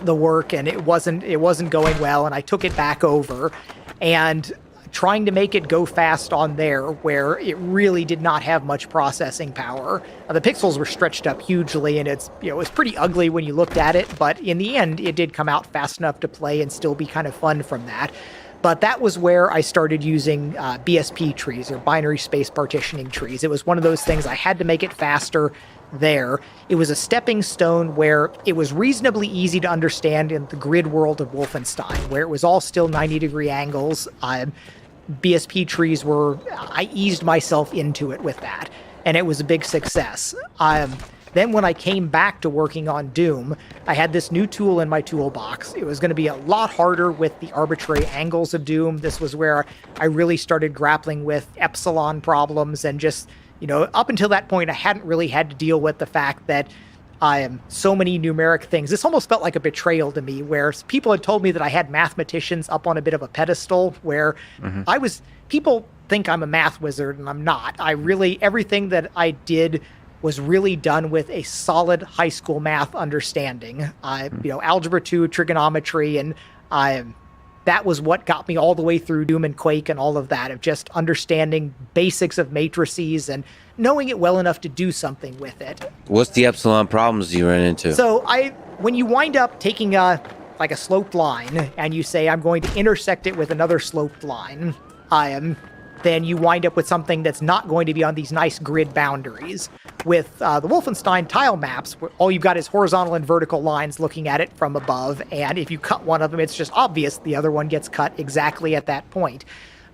D: work, and it wasn't going well, and I took it back over. And trying to make it go fast on there, where it really did not have much processing power. The pixels were stretched up hugely, and it was pretty ugly when you looked at it, but in the end, it did come out fast enough to play and still be kind of fun from that. But that was where I started using BSP trees, or binary space partitioning trees. It was one of those things I had to make it faster there. It was a stepping stone where it was reasonably easy to understand in the grid world of Wolfenstein, where it was all still 90-degree angles. BSP trees I eased myself into it with that, and it was a big success. Then when I came back to working on Doom, I had this new tool in my toolbox. It was going to be a lot harder with the arbitrary angles of Doom. This was where I really started grappling with epsilon problems, and just, up until that point, I hadn't really had to deal with the fact that so many numeric things. This almost felt like a betrayal to me, where people had told me that I had mathematicians up on a bit of a pedestal, where people think I'm a math wizard, and I'm not. Everything that I did was really done with a solid high school math understanding. Algebra 2, trigonometry, and that was what got me all the way through Doom and Quake and all of that, of just understanding basics of matrices and knowing it well enough to do something with it.
E: What's the epsilon problems you ran into?
D: So when you wind up taking a sloped line and you say, I'm going to intersect it with another sloped line, then you wind up with something that's not going to be on these nice grid boundaries. With the Wolfenstein tile maps, where all you've got is horizontal and vertical lines looking at it from above, and if you cut one of them, it's just obvious the other one gets cut exactly at that point.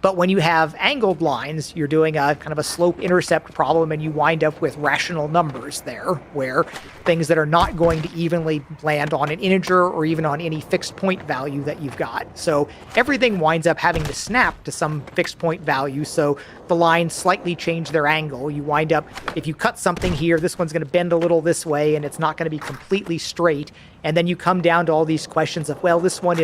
D: But when you have angled lines, you're doing a kind of a slope intercept problem, and you wind up with rational numbers there, where things that are not going to evenly land on an integer or even on any fixed point value that you've got. So everything winds up having to snap to some fixed point value, so the lines slightly change their angle. You wind up, if you cut something here, this one's going to bend a little this way, and it's not going to be completely straight. And then you come down to all these questions of, well, this one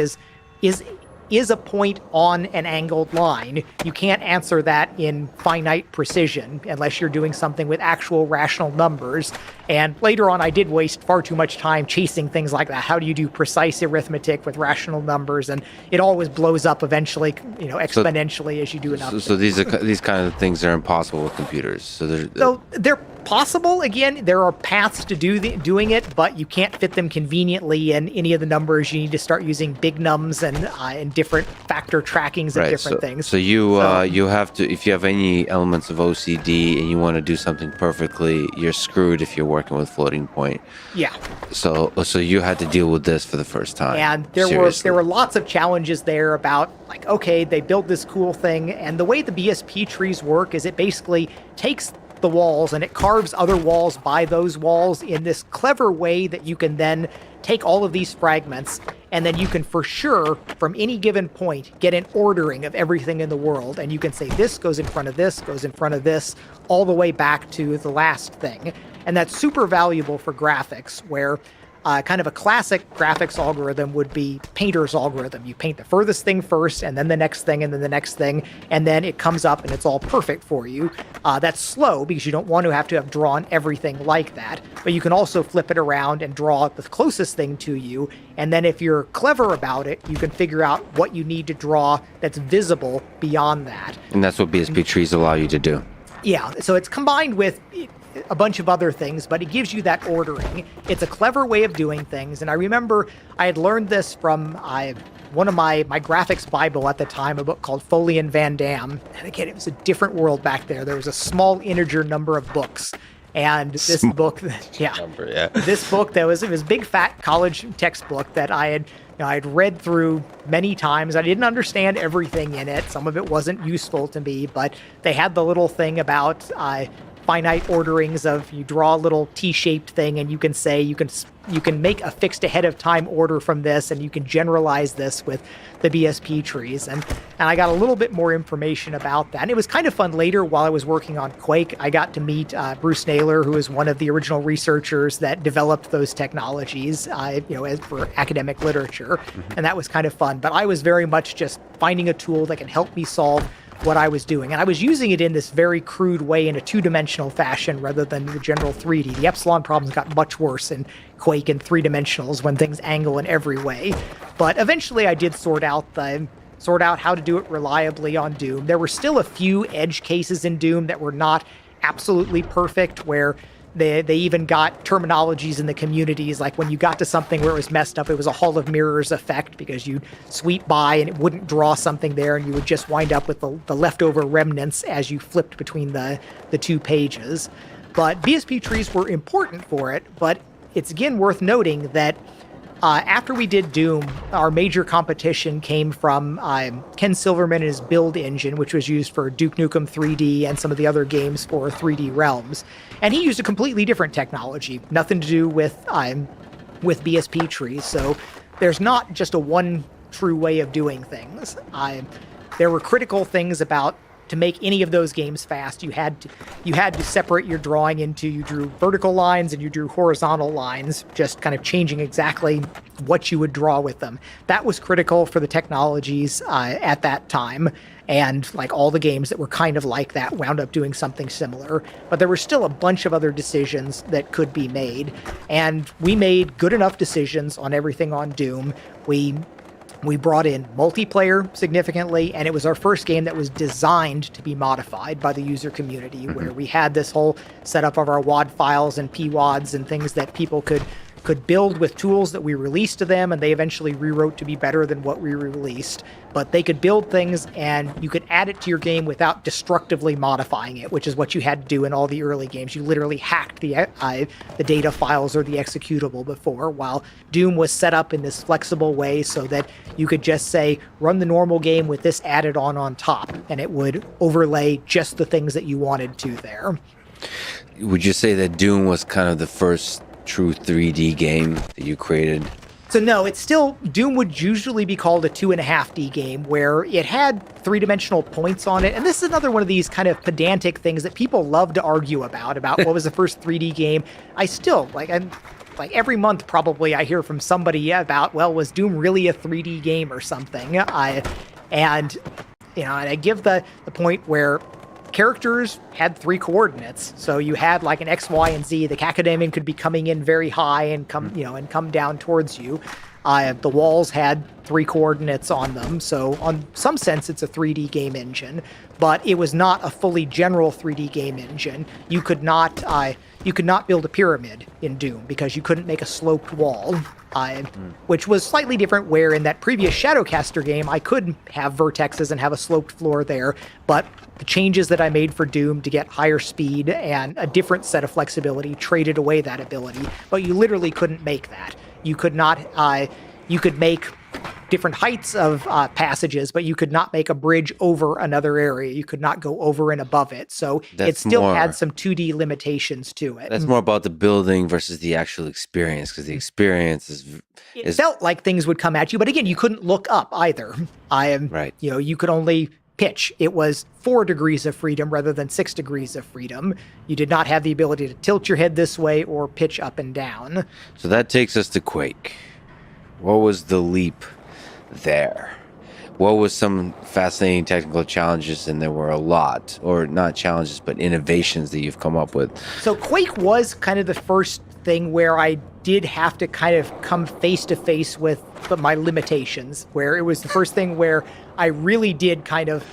D: is a point on an angled line. You can't answer that in finite precision unless you're doing something with actual rational numbers. And later on, I did waste far too much time chasing things like that. How do you do precise arithmetic with rational numbers? And it always blows up eventually, exponentially as you do enough.
E: So these kind of things are impossible with computers.
D: So they're possible. Again, there are paths to doing it, but you can't fit them conveniently in any of the numbers. You need to start using big nums and different factor trackings of different things.
E: So you have to, if you have any elements of OCD and you want to do something perfectly, you're screwed if you're working with floating point.
D: Yeah.
E: So you had to deal with this for the first time.
D: And there were lots of challenges there about, like, okay, they built this cool thing, and the way the BSP trees work is it basically takes the walls and it carves other walls by those walls in this clever way that you can then take all of these fragments, and then you can for sure from any given point get an ordering of everything in the world, and you can say this goes in front of this, goes in front of this, all the way back to the last thing. And that's super valuable for graphics, where kind of a classic graphics algorithm would be Painter's algorithm. You paint the furthest thing first, and then the next thing, and then the next thing, and then it comes up and it's all perfect for you. That's slow because you don't want to have drawn everything like that, but you can also flip it around and draw the closest thing to you, and then if you're clever about it, you can figure out what you need to draw that's visible beyond that.
E: And that's what BSP trees allow you to do.
D: Yeah, so it's combined with a bunch of other things, but it gives you that ordering. It's a clever way of doing things, and I remember I had learned this from one of my graphics Bible at the time, a book called Foley and Van Dam. And again, it was a different world back there. There was a small integer number of books. And this book, this book it was a big fat college textbook that I'd read through many times. I didn't understand everything in it. Some of it wasn't useful to me, but they had the little thing about finite orderings of you draw a little T-shaped thing, and you can say you can make a fixed ahead of time order from this, and you can generalize this with the BSP trees. And I got a little bit more information about that. And it was kind of fun later while I was working on Quake. I got to meet Bruce Naylor, who is one of the original researchers that developed those technologies, as for academic literature. Mm-hmm. And that was kind of fun. But I was very much just finding a tool that can help me solve what I was doing. And I was using it in this very crude way in a two-dimensional fashion rather than the general 3D. The epsilon problems got much worse in Quake in 3-dimensionals when things angle in every way. But eventually I did sort out how to do it reliably on Doom. There were still a few edge cases in Doom that were not absolutely perfect, where they even got terminologies in the communities, like when you got to something where it was messed up, it was a Hall of Mirrors effect, because you'd sweep by and it wouldn't draw something there, and you would just wind up with the leftover remnants as you flipped between the two pages. But BSP trees were important for it, but it's again worth noting that after we did Doom, our major competition came from Ken Silverman and his build engine, which was used for Duke Nukem 3D and some of the other games for 3D Realms. And he used a completely different technology, nothing to do with BSP trees. So there's not just a one true way of doing things. There were critical things about, to make any of those games fast, you had to separate your drawing into, you drew vertical lines and you drew horizontal lines, just kind of changing exactly what you would draw with them. That was critical for the technologies at that time, and like all the games that were kind of like that wound up doing something similar. But there were still a bunch of other decisions that could be made, and we made good enough decisions on everything on Doom. We brought in multiplayer significantly, and it was our first game that was designed to be modified by the user community, where we had this whole setup of our WAD files and PWADs and things that people could could build with tools that we released to them, and they eventually rewrote to be better than what we released. But they could build things, and you could add it to your game without destructively modifying it, which is what you had to do in all the early games. You literally hacked the data files or the executable before, while Doom was set up in this flexible way so that you could just say, run the normal game with this added on top, and it would overlay just the things that you wanted to there.
E: Would you say that Doom was kind of the first true 3D game that you created?
D: So no, it's still, Doom would usually be called a 2.5D game, where it had three-dimensional points on it. And this is another one of these kind of pedantic things that people love to argue about what was the first 3D game. I still, I'm every month probably I hear from somebody about, well, was Doom really a 3D game or something? And I give the point where characters had 3 coordinates. So you had like an X, Y, and Z. The Cacodemon could be coming in very high and come down towards you. The walls had 3 coordinates on them. So on some sense, it's a 3D game engine, but it was not a fully general 3D game engine. You could not build a pyramid in Doom because you couldn't make a sloped wall. Which was slightly different, where in that previous Shadowcaster game, I could have vertexes and have a sloped floor there, but the changes that I made for Doom to get higher speed and a different set of flexibility traded away that ability, but you literally couldn't make that. You could not, you could make different heights of passages, but you could not make a bridge over another area. You could not go over and above it. So it still had some 2D limitations to it.
E: That's more about the building versus the actual experience, because the experience
D: it felt like things would come at you, but again, you couldn't look up either.
E: Right.
D: You could only pitch. It was 4 degrees of freedom rather than 6 degrees of freedom. You did not have the ability to tilt your head this way or pitch up and down.
E: So that takes us to Quake. What was the leap there? What was some fascinating technical challenges? And there were a lot, or not challenges, but innovations that you've come up with.
D: So Quake was kind of the first thing where I did have to kind of come face to face with my limitations, where it was the first thing where I really did kind of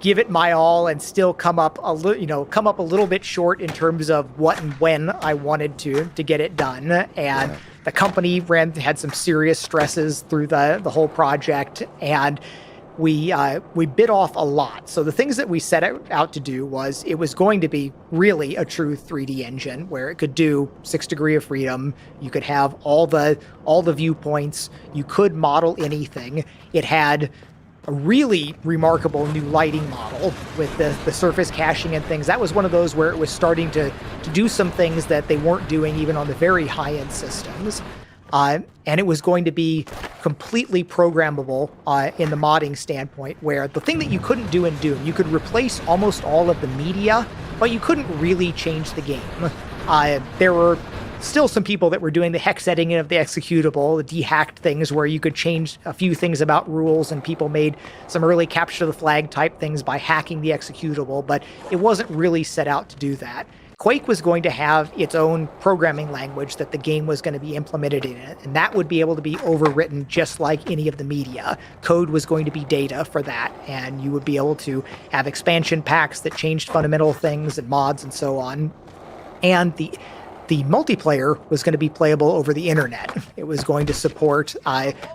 D: give it my all and still come up a little bit short in terms of what and when I wanted to get it done. And the company had some serious stresses through the whole project, and we bit off a lot. So the things that we set out to do was, it was going to be really a true 3D engine where it could do 6 degree of freedom. You could have all the viewpoints. You could model anything. It had a really remarkable new lighting model with the surface caching and things. That was one of those where it was starting to do some things that they weren't doing even on the very high-end systems. And it was going to be completely programmable in the modding standpoint, where the thing that you couldn't do in Doom, you could replace almost all of the media, but you couldn't really change the game. There were still some people that were doing the hex editing of the executable, the dehacked things where you could change a few things about rules, and people made some early capture the flag type things by hacking the executable, but it wasn't really set out to do that. Quake was going to have its own programming language that the game was going to be implemented in it, and that would be able to be overwritten just like any of the media. Code was going to be data for that, and you would be able to have expansion packs that changed fundamental things and mods and so on. And the multiplayer was going to be playable over the internet. It was going to support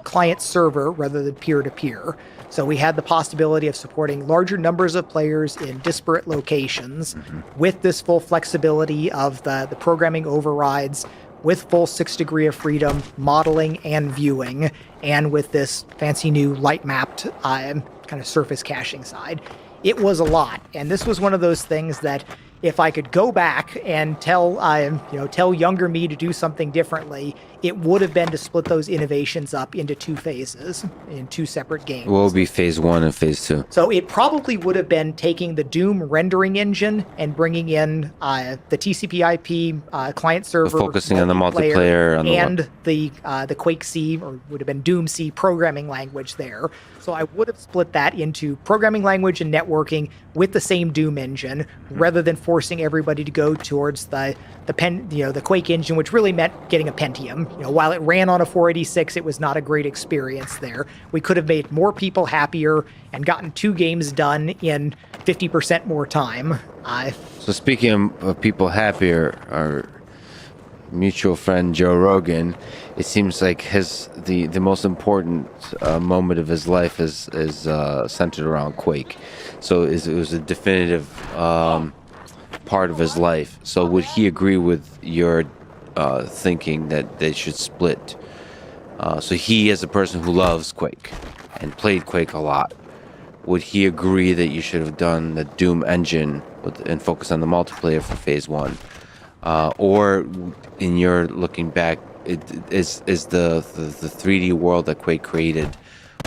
D: client server rather than peer-to-peer. So we had the possibility of supporting larger numbers of players in disparate locations with this full flexibility of the programming overrides, with full 6 degree of freedom, modeling and viewing, and with this fancy new light-mapped kind of surface caching side. It was a lot, and this was one of those things that if I could go back and tell younger me to do something differently, it would have been to split those innovations up into 2 phases, in 2 separate games.
E: What would be phase 1 and phase 2?
D: So it probably would have been taking the Doom rendering engine and bringing in the TCP/IP client server,
E: focusing on the multiplayer
D: and the Quake C, or would have been Doom C programming language there. So I would have split that into programming language and networking with the same Doom engine, rather than forcing everybody to go towards the Quake engine, which really meant getting a Pentium. While it ran on a 486, it was not a great experience there. We could have made more people happier and gotten 2 games done in 50% more time.
E: So speaking of people happier, mutual friend Joe Rogan, it seems like the most important moment of his life is centered around Quake. So it was a definitive part of his life. So would he agree with your thinking that they should split? So he, as a person who loves Quake and played Quake a lot, would he agree that you should have done the Doom engine and focus on the multiplayer for Phase 1? Or in your looking back, is the 3D world that Quake created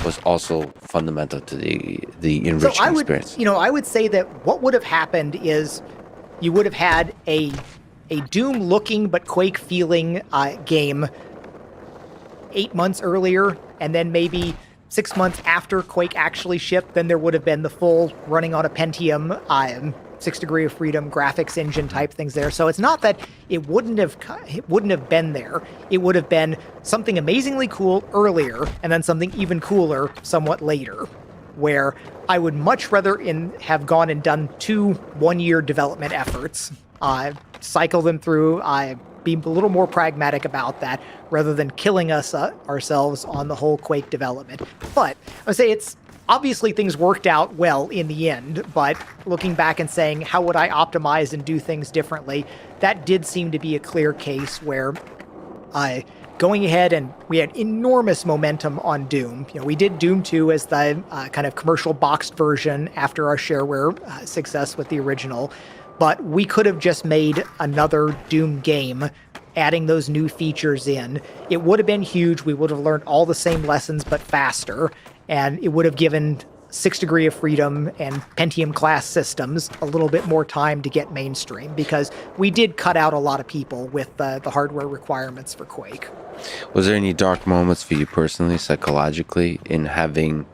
E: was also fundamental to the enriching experience?
D: I would say that what would have happened is you would have had a Doom looking but Quake feeling game 8 months earlier, and then maybe 6 months after Quake actually shipped, then there would have been the full running on a Pentium 6 Degree of Freedom graphics engine type things there. So it's not that it wouldn't have been there. It would have been something amazingly cool earlier, and then something even cooler somewhat later, where I would much rather have gone and done 2 one-year development efforts, cycle them through, be a little more pragmatic about that rather than killing us ourselves on the whole Quake development. But I would say it's obviously things worked out well in the end, but looking back and saying, how would I optimize and do things differently? That did seem to be a clear case where going ahead, and we had enormous momentum on Doom. We did Doom 2 as the kind of commercial boxed version after our shareware success with the original. But we could have just made another Doom game, adding those new features in. It would have been huge. We would have learned all the same lessons, but faster. And it would have given 6 Degree of Freedom and Pentium class systems a little bit more time to get mainstream, because we did cut out a lot of people with the hardware requirements for Quake.
E: Was there any dark moments for you personally, psychologically, in having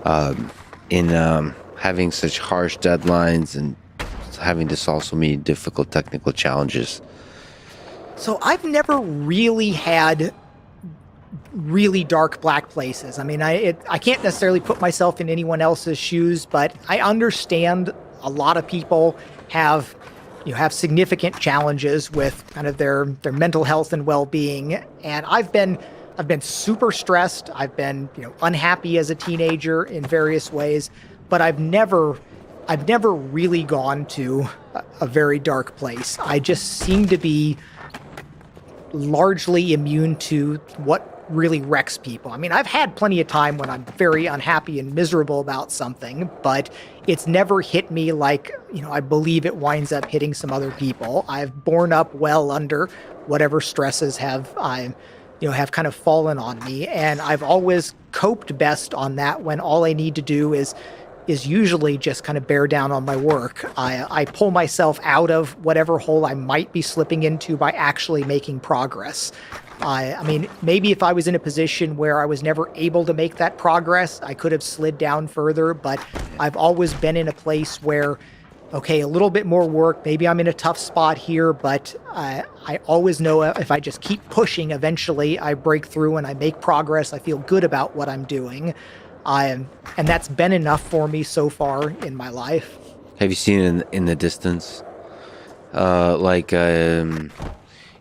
E: having such harsh deadlines and having to solve so many difficult technical challenges?
D: So I've never really had really dark black places. I mean, I can't necessarily put myself in anyone else's shoes, but I understand a lot of people have significant challenges with kind of their mental health and well-being. And I've been super stressed. I've been unhappy as a teenager in various ways, but I've never really gone to a very dark place. I just seem to be largely immune to what really wrecks people. I mean, I've had plenty of time when I'm very unhappy and miserable about something, but it's never hit me like, I believe it winds up hitting some other people. I've borne up well under whatever stresses have kind of fallen on me, and I've always coped best on that when all I need to do is usually just kind of bear down on my work. I pull myself out of whatever hole I might be slipping into by actually making progress. I mean, maybe if I was in a position where I was never able to make that progress, I could have slid down further, but I've always been in a place where, okay, a little bit more work, maybe I'm in a tough spot here, but I always know if I just keep pushing, eventually I break through and I make progress. I feel good about what I'm doing. And that's been enough for me so far in my life.
E: Have you seen in the distance,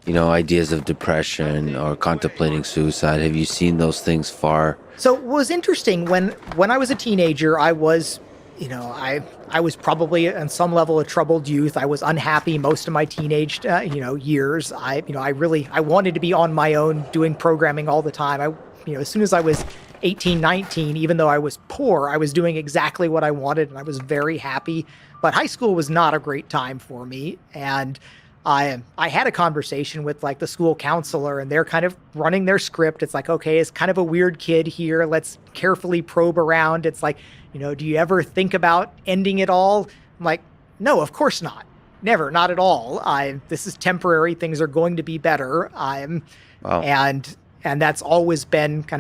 E: ideas of depression or contemplating suicide? Have you seen those things far?
D: So it was interesting when I was a teenager. I was, I was probably on some level a troubled youth. I was unhappy most of my teenage, years. I wanted to be on my own, doing programming all the time. As soon as I was 18, 19, even though I was poor, I was doing exactly what I wanted, and I was very happy. But high school was not a great time for me, and I had a conversation with the school counselor, and they're kind of running their script. It's like, okay, it's kind of a weird kid here. Let's carefully probe around. It's like, do you ever think about ending it all? I'm like, no, of course not. Never, not at all. This is temporary. Things are going to be better.
E: Wow.
D: And that's always been kind of